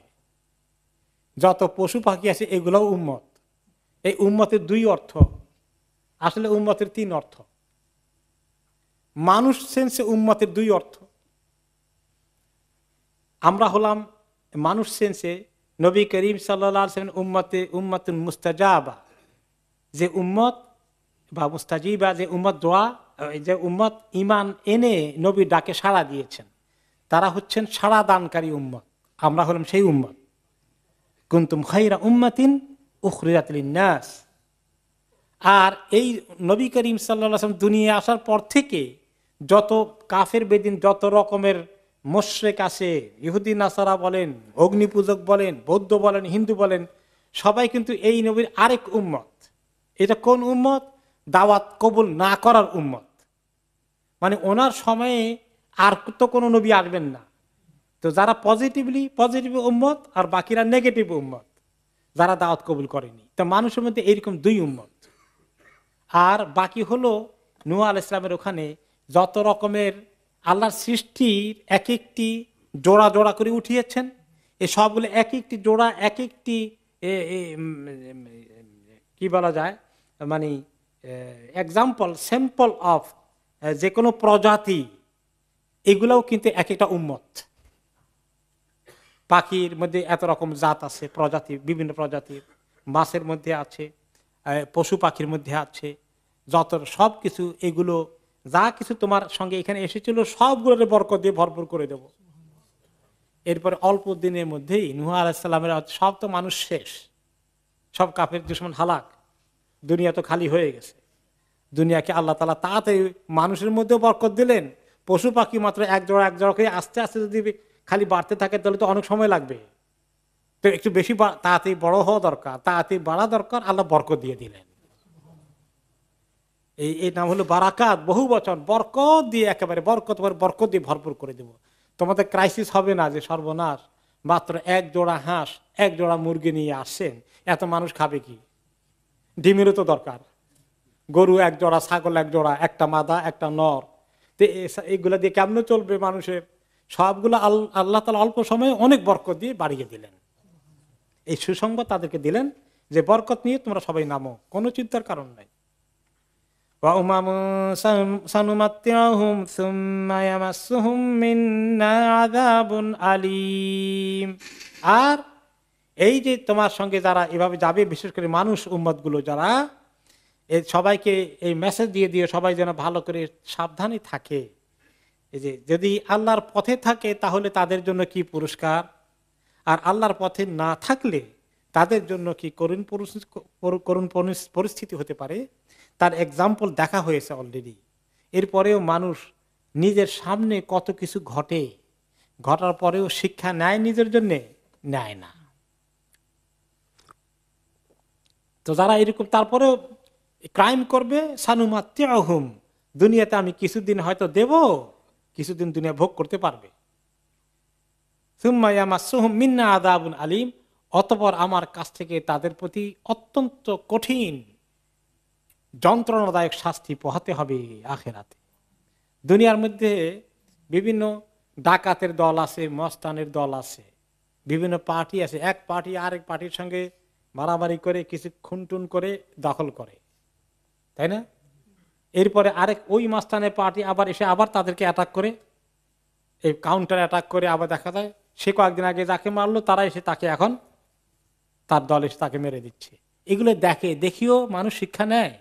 যত পশু পাখি আছে এগুলোও উম্মত। এই উম্মতের দুই অর্থ, আসলে উম্মতের তিন অর্থ। মানুষ সেন্সে উম্মতের দুই অর্থ। আমরা হলাম মানুষ সেন্সে নবী করিম সাল্লাল্লাহু আলাইহি ওয়াসাল্লাম উম্মতুন মুস্তাজাবা, যে উম্মত বা মুস্তাজিবা, যে উম্মত দোয়া, যে উম্মত ঈমান এনে নবীর ডাকে সাড়া দিয়েছেন, তারা হচ্ছেন সাড়া দানকারী উম্মত। আমরা হলাম সেই উম্মত। কুনতুম খায়রা উম্মাতিন উখরিজাত লিন-নাস। আর এই নবী করিম সাল্লাল্লাহু আলাইহি ওয়াসাল্লাম দুনিয়ায় আসার পর থেকে যত কাফের বেদিন, যত রকমের মুশরিক আছে, ইহুদি নাসারা বলেন, অগ্নি পূজক বলেন, বৌদ্ধ বলেন, হিন্দু বলেন, সবাই কিন্তু এই নবীর আরেক উম্মত। এটা কোন উম্মত? দাওয়াত কবুল না করার উম্মত। মানে ওনার সময়ে আর তো কোনো নবী আসবেন না। তো যারা পজিটিভ উম্মত, আর বাকিরা নেগেটিভ উম্মত, যারা দাওয়াত কবুল করেনি। তো মানুষের মধ্যে এইরকম দুই উম্মত। আর বাকি হলো নূহ আলাইহিস সালামের ওখানে যত রকমের আল্লাহর সৃষ্টির এক একটি জোড়া জোড়া করে উঠিয়েছেন, এই সবগুলো এক একটি জোড়া, এক একটি কি বলা যায়, মানে এক্সাম্পল, স্যাম্পল অফ যে কোনো প্রজাতি, এগুলাও কিন্তু এক একটা উম্মত। পাখির মধ্যে এত রকম জাত আছে, প্রজাতি, বিভিন্ন প্রজাতির, মাছের মধ্যে আছে, পশু পাখির মধ্যে আছে, যত সব কিছু, এগুলো যা কিছু তোমার সঙ্গে এখানে এসেছিল সবগুলোর বরকত দিয়ে ভরপুর করে দেব। এরপরে অল্প দিনের মধ্যেই নূহ আলাইহিস সালামের সব তো মানুষ শেষ, সব কাফের দুশমন হালাক, দুনিয়া তো খালি হয়ে গেছে। দুনিয়াকে আল্লাহ তাআলা তাড়াতাড়ি মানুষের মধ্যেও বরকত দিলেন, পশু পাখি মাত্র এক জোড়া করে আস্তে আস্তে যদি খালি বাড়তে থাকে তাহলে তো অনেক সময় লাগবে। তো একটু বেশি তাড়াতাড়ি বড় হওয়া দরকার, তাড়াতাড়ি বাড়া দরকার, আল্লাহ বরকত দিয়ে দিলেন। এই নাম হলো বারাকাত, বহু বচন, বরকত দিয়ে, একেবারে বরকত দিয়ে ভরপুর করে দেব। তোমাদের ক্রাইসিস হবে না যে সর্বনাশ, মাত্র এক জোড়া হাঁস এক জোড়া মুরগি নিয়ে আসছেন, এত মানুষ খাবে কি? ডিমেরও তো দরকার, গরু এক জোড়া, ছাগল এক জোড়া, একটা মাদা একটা নর, তো এইগুলা দিয়ে কেমন চলবে মানুষের? সবগুলো আল্লাহ তাআলা অল্প সময়ে অনেক বরকত দিয়ে বাড়িয়ে দিলেন। এই সুসংবাদ তাদেরকে দিলেন যে বরকত নিয়ে তোমরা সবাই নামো, কোনো চিন্তার কারণ নাই। আর এই যে তোমার সঙ্গে যারা এভাবে যাবে, বিশেষ করে মানুষ উম্মত গুলো যারা, সবাইকে এই মেসেজ দিয়ে দিয়ে সবাই যেন ভালো করে সাবধানে থাকে। এই যে যদি আল্লাহর পথে থাকে তাহলে তাদের জন্য কি পুরস্কার, আর আল্লাহর পথে না থাকলে তাদের জন্য কি করুণ পরিস্থিতি হতে পারে, তার এক্সাম্পল দেখা হয়েছে অলরেডি। এরপরেও মানুষ নিজের সামনে কত কিছু ঘটার পরেও শিক্ষা নেয়, নিজের জন্য নেয় না। তো যারা এরকম তারপরেও ক্রাইম করবে, সানুমাত্তিউহুম, দুনিয়াতে আমি কিছুদিন হয়তো দেব, কিছুদিন দুনিয়া ভোগ করতে পারবে। সুম্মা ইয়ামাসসুহুম মিন্না আযাবুন আলীম, অতঃপর আমার কাছ থেকে তাদের প্রতি অত্যন্ত কঠিন যন্ত্রণাদায়ক শাস্তি পোহাতে হবে আখিরাতে। দুনিয়ার মধ্যে বিভিন্ন ডাকাতের দল আছে, মস্তানের দল আছে, বিভিন্ন পার্টি আছে, এক পার্টি আরেক পার্টির সঙ্গে মারামারি করে কিছু খুনটুন করে দখল করে, তাই না? এরপরে আরেক ওই মাস্তানের পার্টি আবার এসে আবার তাদেরকে অ্যাটাক করে, এই কাউন্টার অ্যাটাক করে, আবার দেখা যায় সে কয়েকদিন আগে যাকে মারলো তারা এসে তাকে এখন তার দল এসে তাকে মেরে দিচ্ছে। এগুলো দেখিও মানুষ শিক্ষা নেয়,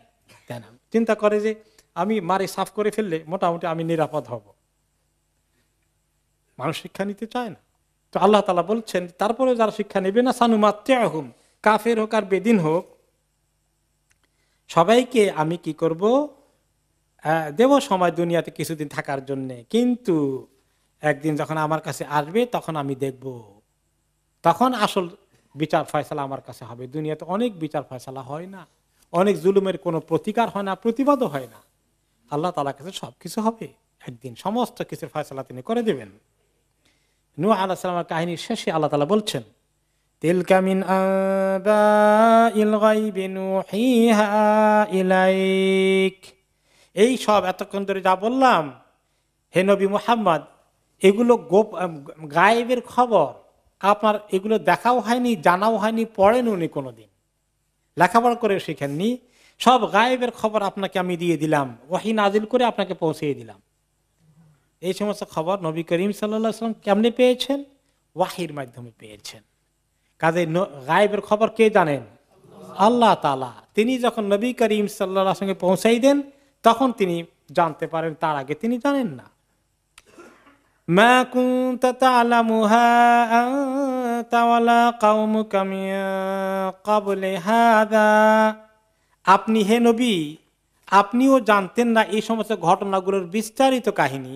তাই না? চিন্তা করে যে আমি মারি সাফ করে ফেললে মোটামুটি আমি নিরাপদ হব। মানুষ শিক্ষা নিতে চায় না। তো আল্লাহ তাআলা বলছেন তারপরে যারা শিক্ষা নেবে না, সানুমাত্তিউহুম, কাফের হোক আর বেদিন হোক, সবাইকে আমি কি করব, দেব সময় দুনিয়াতে কিছুদিন থাকার জন্য, কিন্তু একদিন যখন আমার কাছে আসবে তখন আমি দেখব, তখন আসল বিচার ফয়সালা আমার কাছে হবে। দুনিয়াতে অনেক বিচার ফয়সালা হয় না, অনেক জুলুমের কোনো প্রতিকার হয় না, প্রতিবাদও হয় না। আল্লাহ তাআলার কাছে সবকিছু হবে, একদিন সমস্ত কিছুর ফয়সালা তিনি করে দেবেন। নূহ আলাইহিস সালামের কাহিনীর শেষে আল্লাহ তাআলা বলছেন, তিলকা মিন আবাইল গায়বি নূহিহা ইলাইক, এই সব এতক্ষণ ধরে যা বললাম হে নবী মুহাম্মদ, এগুলো গায়েবের খবর, আপনার এগুলো দেখাও হয়নি, জানাও হয়নি, পড়েন উনি কোনোদিন, লেখাপড়া করে শিখেননি, সব গায়েবের খবর আপনাকে আমি দিয়ে দিলাম, ওহী নাজিল করে আপনাকে পৌঁছিয়ে দিলাম। এই সমস্ত খবর নবী করিম সাল্লাল্লাহু আলাইহি ওয়াসাল্লাম কেমনে পেয়েছেন? ওয়াহির মাধ্যমে পেয়েছেন। কাজে গায়েবের খবর কে জানেন? আল্লাহ তাআলা। তিনি যখন নবী করিম সাল্লাল্লাহু আলাইহি ওয়াসাল্লামকে পৌঁছাই দেন তখন তিনি জানতে পারেন, তার আগে তিনি জানেন না। মা কুনতা তা'লামুহা আনতা ওয়ালা কাওমুকা মিন ক্বাবলি হাযা, আপনি হে নবী আপনিও জানতেন না এই সমস্ত ঘটনাগুলোর বিস্তারিত কাহিনী।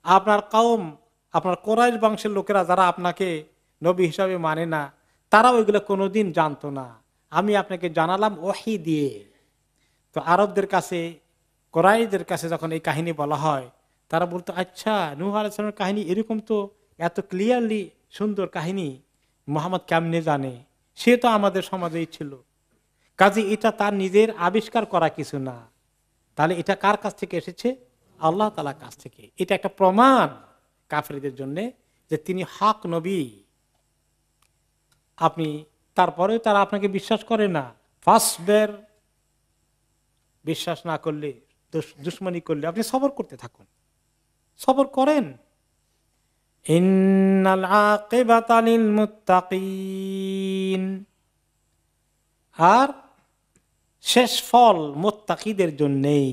আপনার কওম, আপনার কুরাইশ বংশের লোকেরা যারা আপনাকে নবী হিসাবে মানে না, তারা ওইগুলো কোনোদিন জানতো না, আমি আপনাকে জানালাম ওহী দিয়ে। তো আরবদের কাছে, কুরাইশদের কাছে যখন এই কাহিনী বলা হয়, তারা বলতো আচ্ছা নূহ আলাইহিস সালামের কাহিনী এরকম, তো এত ক্লিয়ারলি সুন্দর কাহিনী মুহাম্মদ কেমনে জানে? সে তো আমাদের সমাজেই ছিল। কাজে এটা তার নিজের আবিষ্কার করা কিছু না, তাহলে এটা কার কাছ থেকে এসেছে? আল্লাহ তাআলার কাছ থেকে। এটা একটা প্রমাণ কাফেরদের জন্য যে তিনি হক নবী। আপনি তারপরেও তারা আপনাকে বিশ্বাস করে না, ফাসবের, বিশ্বাস না করলে, দুশমনি করলে আপনি সবর করতে থাকুন, সবর করেন। ইন্নাল আকিবাতা লিল মুত্তাকিন, আর শেষ ফল মুত্তাকিদের জন্যই,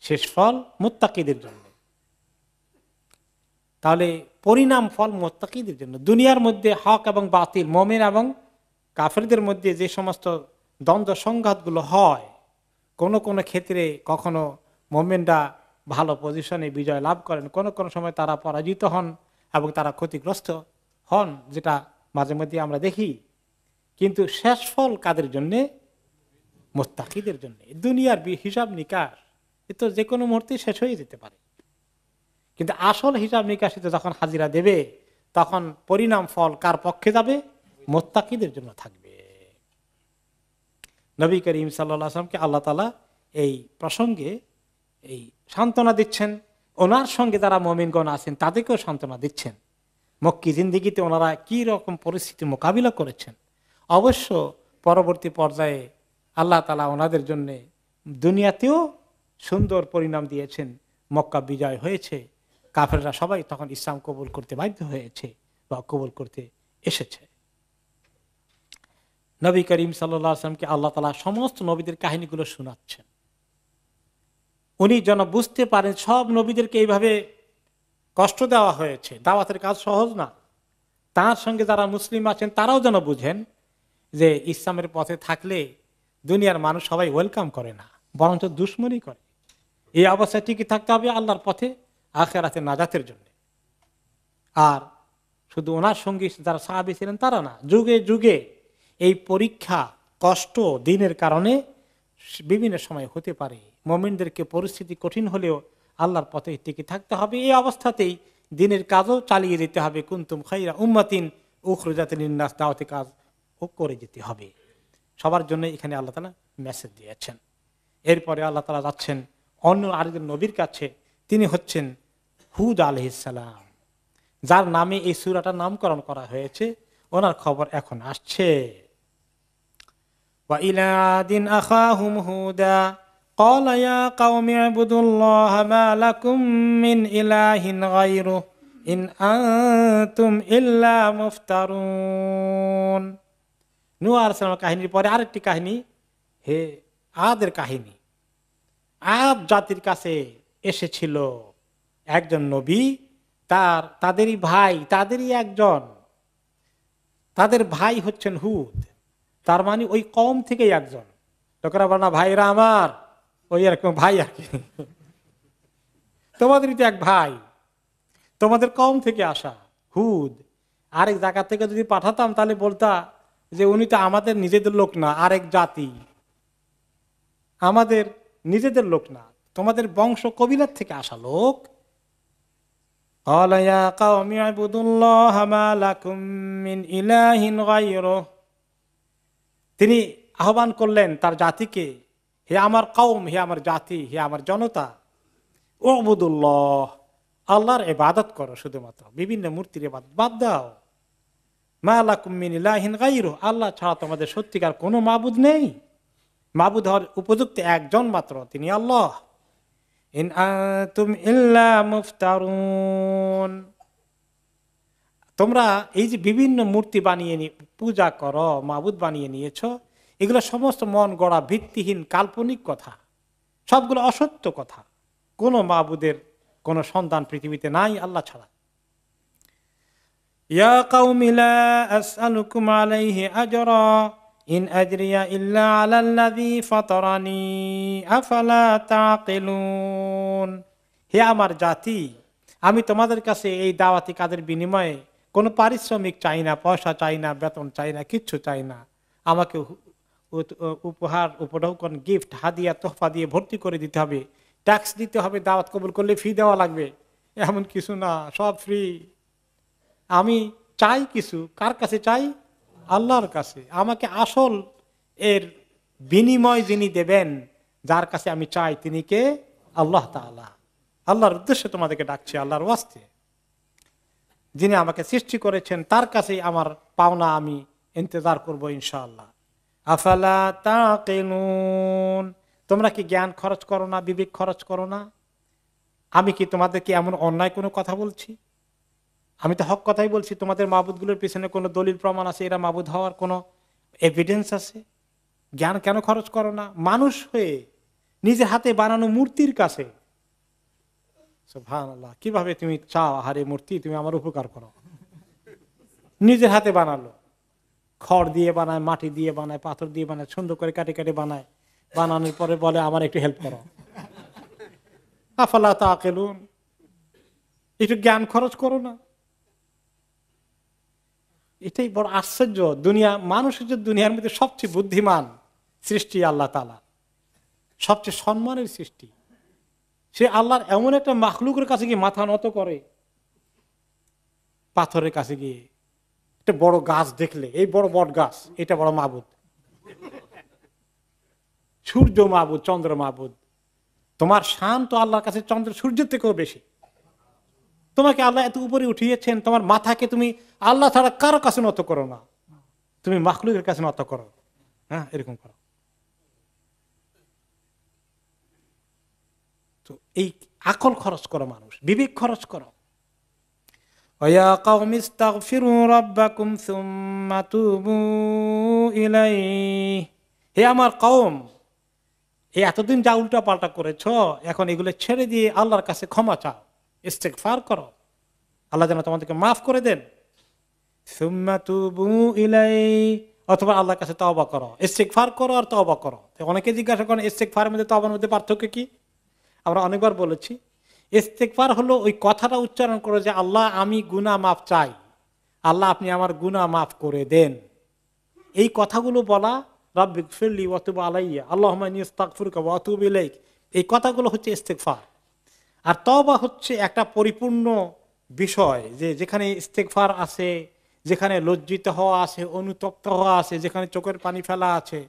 শেষ ফল মুত্তাকিদের জন্য। তাহলে পরিণাম ফল মুত্তাকিদের জন্য। দুনিয়ার মধ্যে হক এবং বাতিল, মুমিন এবং কাফেরদের মধ্যে যে সমস্ত দ্বন্দ্ব সংঘাতগুলো হয়, কোনো কোনো ক্ষেত্রে কখনো মুমিনরা ভালো পজিশনে বিজয় লাভ করেন, কোনো কোনো সময় তারা পরাজিত হন এবং তারা ক্ষতিগ্রস্ত হন, যেটা মাঝে মধ্যে আমরা দেখি। কিন্তু শেষ ফল কাদের জন্যে? মুত্তাকিদের জন্য। দুনিয়ার হিসাব নিকাশ এ তো যে কোনো মুহূর্তে শেষ হয়ে যেতে পারে, কিন্তু আসল হিসাব নিকাশিতে যখন হাজিরা দেবে তখন পরিণাম ফল কার পক্ষে যাবে? মুত্তাকিদের জন্য থাকবে। নবী করিম সাল্লাল্লাহু আলাইহি ওয়াসাল্লামকে আল্লাহ তাআলা এই প্রসঙ্গে এই সান্ত্বনা দিচ্ছেন। ওনার সঙ্গে যারা মুমিনগণ আছেন তাদেরকেও সান্ত্বনা দিচ্ছেন। মক্কি জিন্দেগিতে ওনারা কি রকম পরিস্থিতি মোকাবিলা করেছেন। অবশ্য পরবর্তী পর্যায়ে আল্লাহ তাআলা ওনাদের জন্য দুনিয়াতেও সুন্দর পরিণাম দিয়েছেন। মক্কা বিজয় হয়েছে, কাফেররা সবাই তখন ইসলাম কবুল করতে বাধ্য হয়েছে বা কবুল করতে এসেছে। নবী করিম সাল্লাল্লাহু আলাইহি ওয়াসাল্লামকে আল্লাহ তাআলা সমস্ত নবীদের কাহিনীগুলো শোনাচ্ছেন। উনি যেন বুঝতে পারেন সব নবীদেরকে এইভাবে কষ্ট দেওয়া হয়েছে, দাওয়াতের কাজ সহজ না। তার সঙ্গে যারা মুসলিম আছেন তারাও যেন বুঝেন যে ইসলামের পথে থাকলে দুনিয়ার মানুষ সবাই ওয়েলকাম করে না, বরঞ্চ দুশ্মনী করে। এই অবস্থায় টিকে থাকতে হবে আল্লাহর পথে আখিরাতে নাজাতের জন্য। আর শুধু ওনার সঙ্গী যারা সাহাবী ছিলেন তারা না, যুগে যুগে এই পরীক্ষা কষ্ট দিনের কারণে বিভিন্ন সময় হতে পারে। মুমিনদেরকে পরিস্থিতি কঠিন হলেও আল্লাহর পথে টিকে থাকতে হবে। এই অবস্থাতেই দিনের কাজও চালিয়ে যেতে হবে। কুনতুম খায়রা উম্মাতিন উখরিজাত লিন-নাস, দাওয়াতি কাজ ও করে যেতে হবে সবার জন্য। এখানে আল্লাহ তাআলা মেসেজ দিয়েছেন। এরপরে আল্লাহ তাআলা যাচ্ছেন অন্য আরেকজন নবীর কাছে। তিনি হচ্ছেন হুদ আলাইহিস সালাম, যার নামে এই সূরাটার নামকরণ করা হয়েছে। ওনার খবর এখন আসছে। ওয়া ইলা আদিন আখাহুম হুদা ক্বালা ইয়া কওমি ইবুদুল্লাহা মা লাকুম মিন ইলাহিন গায়রুহু ইন আনতুম ইল্লা মুফতারুন। নূহ আলাইহিস সালামের কাহিনীর পরে আরেকটি কাহিনী, হে আদের কাহিনী। আদ জাতির কাছে এসেছিল একজন নবী, তাদেরই ভাই, তাদেরই একজন, তাদের ভাই হচ্ছেন হুদ। তার মানে ওই কওম থেকেই একজন। লোকেরা বলে না ভাইরা আমার, ওই এরকম ভাই আর কি, তোমাদেরই তো এক ভাই, তোমাদের কওম থেকে আসা হুদ। আরেক জায়গা থেকে যদি পাঠাতাম তাহলে বলতা যে উনি তো আমাদের নিজেদের লোক না, আরেক জাতি, আমাদের নিজেদের লোক না, তোমাদের বংশ কবিলার থেকে আসা লোক। ক্বালা ইয়া কওমি ইবুদুল্লাহা মা লাকুম মিন ইলাহিন গায়রুহু। তিনি আহ্বান করলেন তার জাতিকে, হে আমার কওম, হে আমার জাতি, হে আমার জনতা, উবুদুল্লাহ, আল্লাহর ইবাদত করো শুধুমাত্র, বিভিন্ন মূর্তির ইবাদত বাদ দাও। মা লাকুম মিন ইলাহিন গায়রুহু, আল্লাহ ছাড়া তোমাদের সত্যিকার কোনো মাবুদ নেই। মাবুদ হওয়ার উপযুক্ত একজন মাত্র, তিনি আল্লাহ। ইন আনতুম ইল্লা মুফতারুন, তোমরা এই যে বিভিন্ন মূর্তি বানিয়ে পূজা করো, মাবুদ বানিয়ে নিয়েছো, এগুলো সমস্ত মন গড়া ভিত্তিহীন কাল্পনিক কথা, সবগুলো অসত্য কথা। কোনো মাবুদের কোনো সন্তান পৃথিবীতে নাই আল্লাহ ছাড়া। ইয়া কওমি লা আসআলুকুম আলাইহি আজরা ইন আজরিয়া ইল্লা আলাল্লাযী ফাতারানি আফালা তাকিলুন। হে আমার জাতি, আমি তোমাদের কাছে এই দাওয়াতি কাজের বিনিময়ে কোনো পারিশ্রমিক চাই না, পয়সা চাই না, বেতন চাই না, কিচ্ছু চাই না। আমাকে উপহার, উপঢৌকন, গিফট, হাদিয়া, তোহফা দিয়ে ভর্তি করে দিতে হবে, ট্যাক্স দিতে হবে, দাওয়াত কবুল করলে ফি দেওয়া লাগবে, এমন কিছু না, সব ফ্রি। আমি চাই কিছু, কার কাছে চাই? আল্লাহর কাছে। আমাকে আসল এর বিনিময় যিনি দেবেন, যার কাছে আমি চাই, তিনি কে? আল্লাহ তাআলা। আল্লাহর উদ্দেশ্যে তোমাদেরকে ডাকছি, আল্লাহর ওয়াস্তে। যিনি আমাকে সৃষ্টি করেছেন তার কাছে আমার পাওনা আমি ইন্তজার করব ইনশাআল্লাহ। আফালা তাকিলুন, তোমরা কি জ্ঞান খরচ করো না, বিবেক খরচ করো না? আমি কি তোমাদেরকে এমন অন্যায় কোনো কথা বলছি? আমি তো হক কথাই বলছি। তোমাদের মাবুদগুলোর পিছনে কোনো দলিল প্রমাণ আছে, এরা মাবুদ হওয়ার কোনো এভিডেন্স আছে? জ্ঞান কেন খরচ করো না? মানুষ হয়ে নিজের হাতে বানানো মূর্তির কাছে, সুবহানাল্লাহ, কিভাবে তুমি চাও আহারে মূর্তি তুমি আমার উপকার করো? নিজের হাতে বানালো, খড় দিয়ে বানায়, মাটি দিয়ে বানায়, পাথর দিয়ে বানায়, সুন্দর করে কাটে কাটে বানায়, বানানোর পরে বলে আমার একটু হেল্প করো। আফালা তাকিলুন, একটু জ্ঞান খরচ করো না? এটাই বড় আশ্চর্য। দুনিয়া, মানুষের যে দুনিয়ার মধ্যে সবচেয়ে বুদ্ধিমান সৃষ্টি আল্লাহ তাআলা, সবচেয়ে সম্মানের সৃষ্টি, সে আল্লাহর এমন একটা মাখলুকের কাছে গিয়ে মাথা নত করে, পাথরের কাছে গিয়ে। একটা বড় গাছ দেখলে, এই বড় বট গাছ, এটা বড় মাবুদ, সূর্য মাবুদ, চন্দ্র মাবুদ। তোমার শান তো আল্লাহর কাছে চন্দ্র সূর্যের থেকেও বেশি। তোমাকে আল্লাহ এত উপরে উঠিয়েছেন, তোমার মাথাকে তুমি আল্লাহ ছাড়া কারো কাছে নত করো না, তুমি মাখলুকের কাছে নত করো। হ্যাঁ, এরকম করো। তো এই আকল খরচ করো, মানুষ বিবেক খরচ করো। ওয়া কওমি ইস্তাগফিরু রাব্বাকুম সুম্মা তুবু ইলাইহি। হে আমার কওম, এই এতদিন যা উল্টা পাল্টা করেছো, এখন এগুলো ছেড়ে দিয়ে আল্লাহর কাছে ক্ষমা চাও, ইস্তেগফার করো, আল্লাহ যেন তোমাদেরকে মাফ করে দেন। সুম্মা তুবু ইলাইহি, অথবা আল্লাহর কাছে তওবা করো, ইস্তেগফার করো আর তওবা করো। অনেকে জিজ্ঞাসা করেন ইস্তেগফারের মধ্যে তওবার মধ্যে পার্থক্য কি? আমরা অনেকবার বলেছি, ইস্তেগফার হলো ওই কথাটা উচ্চারণ করো যে আল্লাহ আমি গুনাহ মাফ চাই, আল্লাহ আপনি আমার গুনাহ মাফ করে দেন। এই কথাগুলো বলা, রাব্বিগফিরলি ওয়া তুব আলাইয়া, আল্লাহুম্মা ইন্নী আস্তাগফিরুকা ওয়া আতুবু ইলাইক, এই কথাগুলো হচ্ছে ইস্তেগফার। আর তওবা হচ্ছে একটা পরিপূর্ণ বিষয়, যে যেখানে ইস্তেগফার আছে, যেখানে লজ্জিত হওয়া আছে, অনুতপ্ত হওয়া আছে, যেখানে চোখের পানি ফেলা আছে,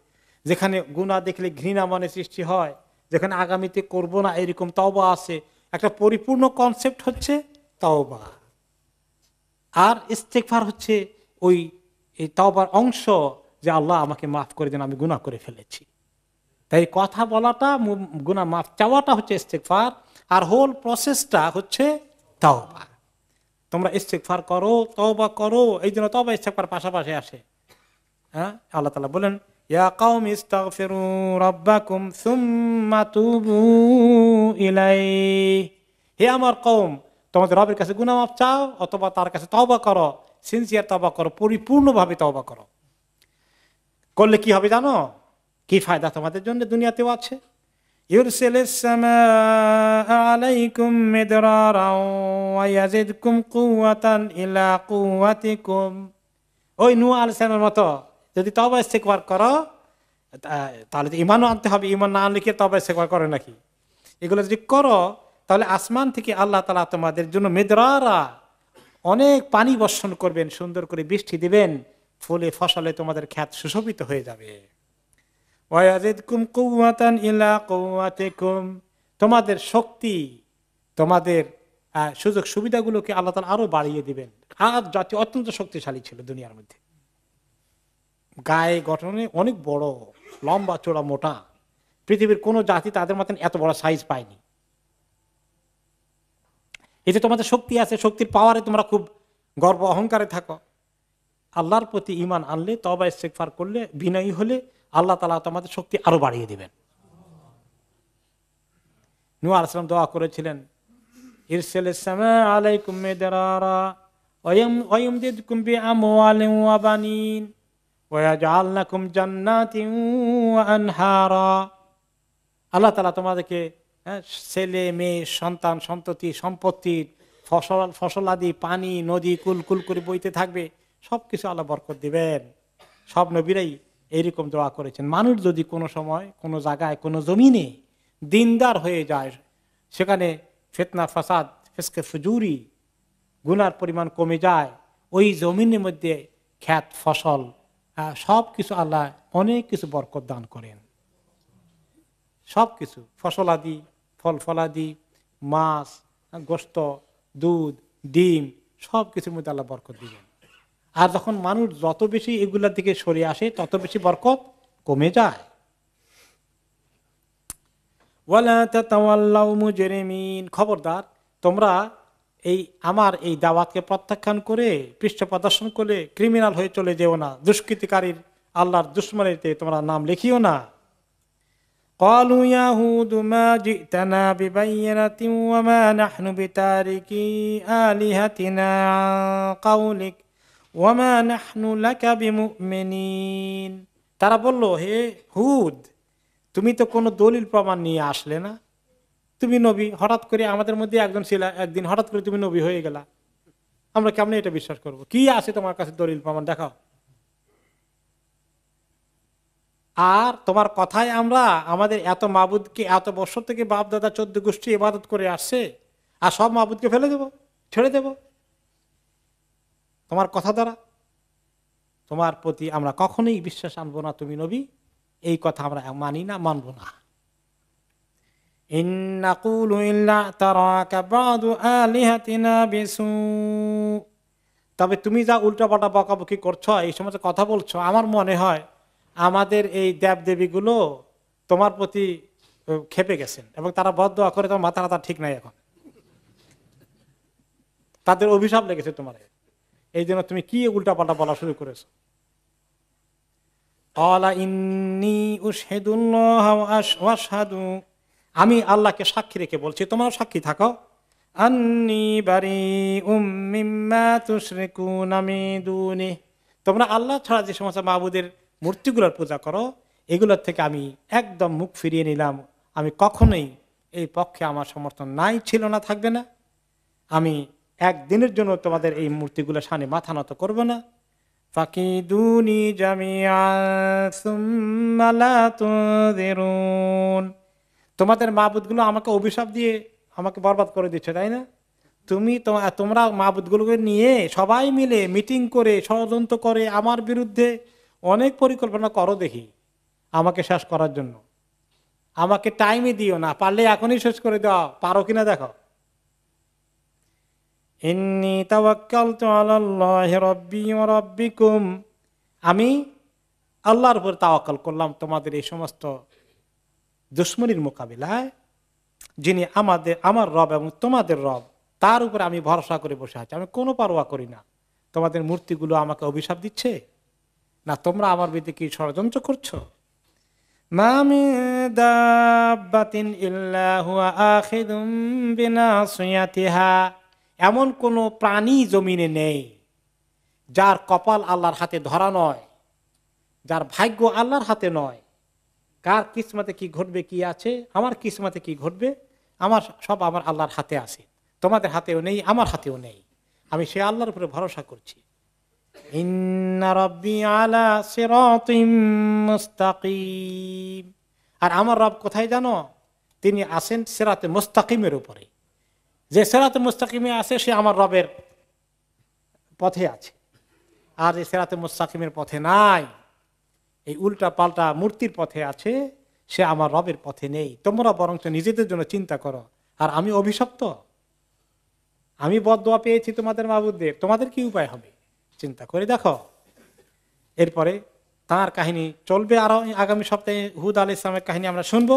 যেখানে গুনাহ দেখলে ঘৃণা মনে সৃষ্টি হয়, যেখানে আগামীতে করব না এরকম তওবা আছে। একটা পরিপূর্ণ কনসেপ্ট হচ্ছে তওবা। আর ইস্তেগফার হচ্ছে ওই এই তওবার অংশ, যে আল্লাহ আমাকে মাফ করে দেন, আমি গুনাহ করে ফেলেছি। তাই কথা বলাটা, গুনাহ মাফ চাওয়াটা হচ্ছে ইস্তেগফার, আর হোল প্রসেসটা হচ্ছে তওবা। তোমরা ইস্তেগফার করো, তওবা করো, এই জন্য তওবা ইস্তেগফার পাশাপাশি আসে। হ্যাঁ, আল্লাহ তাআলা বলেন ইয়া কওমি ইস্তাগফিরু রাব্বাকুম সুম্মা তুবু ইলাইহি। হে আমার কওম, তোমাদের রবের কাছে গুনাহ মাফ চাও, অথবা তার কাছে তওবা করো, সিনসিয়ার তওবা করো, পরিপূর্ণভাবে তওবা করো। করলে কি হবে জানো? কি ফায়দা তোমাদের জন্য দুনিয়াতেও আছে। ইউরসিলিস সামাআ আলাইকুম মিদরারা ওয়া ইয়াজিদকুম কুওয়াতান ইলা কুওয়াতিকুম। ওই নূহ আলাইহিস সালামের মতো যদি তওবা ইস্তেগফার করো, তাহলে ঈমানও আনতে হবে। ঈমান না আনলে কি তওবা ইস্তেগফার করে নাকি? এগুলো যদি করো, তাহলে আসমান থেকে আল্লাহ তাআলা তোমাদের জন্য মিদরারা, অনেক পানি বর্ষণ করবেন, সুন্দর করে বৃষ্টি দিবেন, ফুলে ফসলে তোমাদের ক্ষেত সুশোভিত হয়ে যাবে। ওয়া ইয়াজিদকুম কুওয়াতান ইলা কুওয়াতিকুম, তোমাদের শক্তি, তোমাদের সুযোগ সুবিধাগুলোকে আল্লাহ তাআলা আরো বাড়িয়ে দিবেন। আর জাতি অত্যন্ত শক্তিশালী ছিল দুনিয়ার মধ্যে, গায়ে গঠনে অনেক বড়, লম্বা চোড়া মোটা, পৃথিবীর কোন জাতি তাদের মতন এত বড় সাইজ পায়নি। এতে তোমাদের শক্তি আছে, শক্তির পাওয়ারে তোমরা খুব গর্ব অহংকারে থাকো। আল্লাহর প্রতি ঈমান আনলে, তওবা ইস্তেগফার করলে, বিনয়ী হলে আল্লাহ তাআলা তোমাদের শক্তি আরো বাড়িয়ে দিবেন। নূহ আলাইহিস সালাম দোয়া করেছিলেন, ইরসিলিস সামাআ আলাইকুম মিদরারা ওয়া ইউমদিদকুম বিআমওয়ালিন ওয়া বানিন ওয়া ইয়াজআল লাকুম জান্নাতিন ওয়া আনহারা। আল্লাহ তাআলা তোমাদেরকে ছেলে মেয়ে, সন্তান সন্ততি, সম্পত্তি, ফসলাদি, পানি, নদী কুল কুল করে বইতে থাকবে, সবকিছু আল্লাহ বরকত দিবেন। সব নবীরাই এইরকম দোয়া করেছেন। মানুষ যদি কোনো সময় কোনো জায়গায় কোনো জমিনে দিনদার হয়ে যায়, সেখানে ফিতনা ফাসাদ, ফিসকে ফুজুরি, গুনার পরিমাণ কমে যায়, ওই জমিনের মধ্যে ক্ষেত ফসল সব কিছু আল্লাহ অনেক কিছু বরকত দান করেন। সব কিছু, ফসলাদি, ফল ফলাদি, মাছ, গোশত, দুধ, ডিম, সব কিছুর মধ্যে আল্লাহ বরকত দিবেন। আর যখন মানুষ যত বেশি এগুলার দিকে সরে আসে, তত বেশি বরকত কমে যায়। ওয়ালা তাতাওয়াল্লাউ মুজরিমিন, খবরদার তোমরা এই আমার এই দাওয়াতকে প্রত্যাখ্যান করে, পৃষ্ঠ প্রদর্শন করে ক্রিমিনাল হয়ে চলে যেও না, দুষ্কৃতিকারীর, আল্লাহর দুশমনীতে তোমরা নাম লিখিও না। قالوا يا هود ما جئتنا ببينة وما نحن بتاركي آلهتنا عن قولك وما نحن لك بمؤمنين। তারা বলল, হে হুদ, তুমি তো কোনো দলিল প্রমাণ নিয়ে আসলে না, তুমি নবী, হঠাৎ করে আমাদের মধ্যে একজন ছিল, একদিন হঠাৎ করে তুমি নবী হয়ে গেলা, আমরা কেমনে এটা বিশ্বাস করব? কি আছে তোমার কাছে দলিল প্রমাণ, দেখাও। আর তোমার কথায় আমরা আমাদের এত মাবুদকে এত বছর থেকে বাপ দাদা 14 গোষ্ঠী ইবাদত করে আসছে, আর সব মাবুদকে ফেলে দেব, ছেড়ে দেব তোমার কথা দ্বারা? তোমার প্রতি আমরা কখনোই বিশ্বাস আনবো না, তুমি নবী, এই কথা আমরা মানি না, মানব না। ইন নাকুলু ইল্লা তারাকা বাদু আলিহাতিনা বিসু, তবে তুমি যা উল্টাপাল্টা বকাবকি করছো, এই সময় কথা বলছো, আমার মনে হয় আমাদের এই দেব দেবীগুলো তোমার প্রতি ক্ষেপে গেছেন এবং তারা বদদোয়া করে, তোমার মাথা ঠিক নাই, এখন তাদের অভিশাপ লেগেছে তোমার, এই জন্য তুমি কি উল্টাপাল্টা বলা শুরু করেছো। আমি আল্লাহকে সাক্ষী রেখে বলছি, তোমরা সাক্ষী থাকো, আন্নী বারিউম মিম্মা তুশরিকুনা মিন দুনি, তোমরা আল্লাহ ছাড়া যে সমস্ত মাবুদের মূর্তিগুলোর পূজা করো, এগুলোর থেকে আমি একদম মুখ ফিরিয়ে নিলাম। আমি কখনোই এই পক্ষে আমার সমর্থন নাই, ছিল না, থাকবে না। আমি একদিনের জন্য তোমাদের এই মূর্তিগুলোর সামনে মাথা নত করবো না। ফাকিদুনি জামিআ সুম্মা লা তুযিরুন, তোমাদের মাবুদগুলো আমাকে অভিশাপ দিয়ে আমাকে বরবাদ করে দিচ্ছে, তাই না? তোমরা মাবুদগুলোকে নিয়ে সবাই মিলে মিটিং করে ষড়যন্ত্র করে আমার বিরুদ্ধে অনেক পরিকল্পনা করো দেখি আমাকে শেষ করার জন্য। আমাকে টাইমই দিও না, পারলে এখনই শেষ করে দাও, পারো কিনা দেখো। ইন্নী তাওয়াক্কালতু আলাল্লাহি রাব্বি ওয়া রাব্বিকুম, আমি আল্লাহর উপর তাওয়াক্কাল করলাম তোমাদের এই সমস্ত দুশমনির মোকাবিলায়, যিনি আমার রব এবং তোমাদের রব, তার উপরে আমি ভরসা করে বসে আছি। আমি কোনো পারোয়া করি না তোমাদের মূর্তিগুলো আমাকে অভিশাপ দিচ্ছে না তোমরা আমার বিরুদ্ধে কি ষড়যন্ত্র করছো। মা মিন দাব্বাতিন ইল্লা হুয়া আখিযুম বিনাসিয়াতিহা, এমন কোন প্রাণী জমিনে নেই যার কপাল আল্লাহর হাতে ধরা নয়, যার ভাগ্য আল্লাহর হাতে নয়। কার কিসমতে কি ঘটবে, কি আছে, আমার কিসমতে কি ঘটবে, সব আমার আল্লাহর হাতে আছে। তোমাদের হাতেও নেই, আমার হাতেও নেই। আমি সে আল্লাহর উপরে ভরসা করছি। ইন্না রাব্বি আলা সিরাতিম মুস্তাকিম, আর আমার রব কোথায় জানো? তিনি আছেন সিরাতে মুস্তাকিমের উপরে। যে সিরাতে মুস্তাকিমে আছে সে আমার রবের পথে আছে, আর যে সিরাতে মুস্তাকিমের পথে নাই, এই উল্টা পাল্টা মূর্তির পথে আছে, সে আমার রবের পথে নেই। তোমরা বরঞ্চ নিজেদের জন্য চিন্তা করো। আর আমি অভিশপ্ত, আমি বদদোয়া পেয়েছি তোমাদের মাবুদদের, তোমাদের কি উপায় হবে চিন্তা করে দেখো। এরপরে তার কাহিনী চলবে, আরো আগামী সপ্তাহে হুদ আলাইহিস সালামের কাহিনী আমরা শুনবো।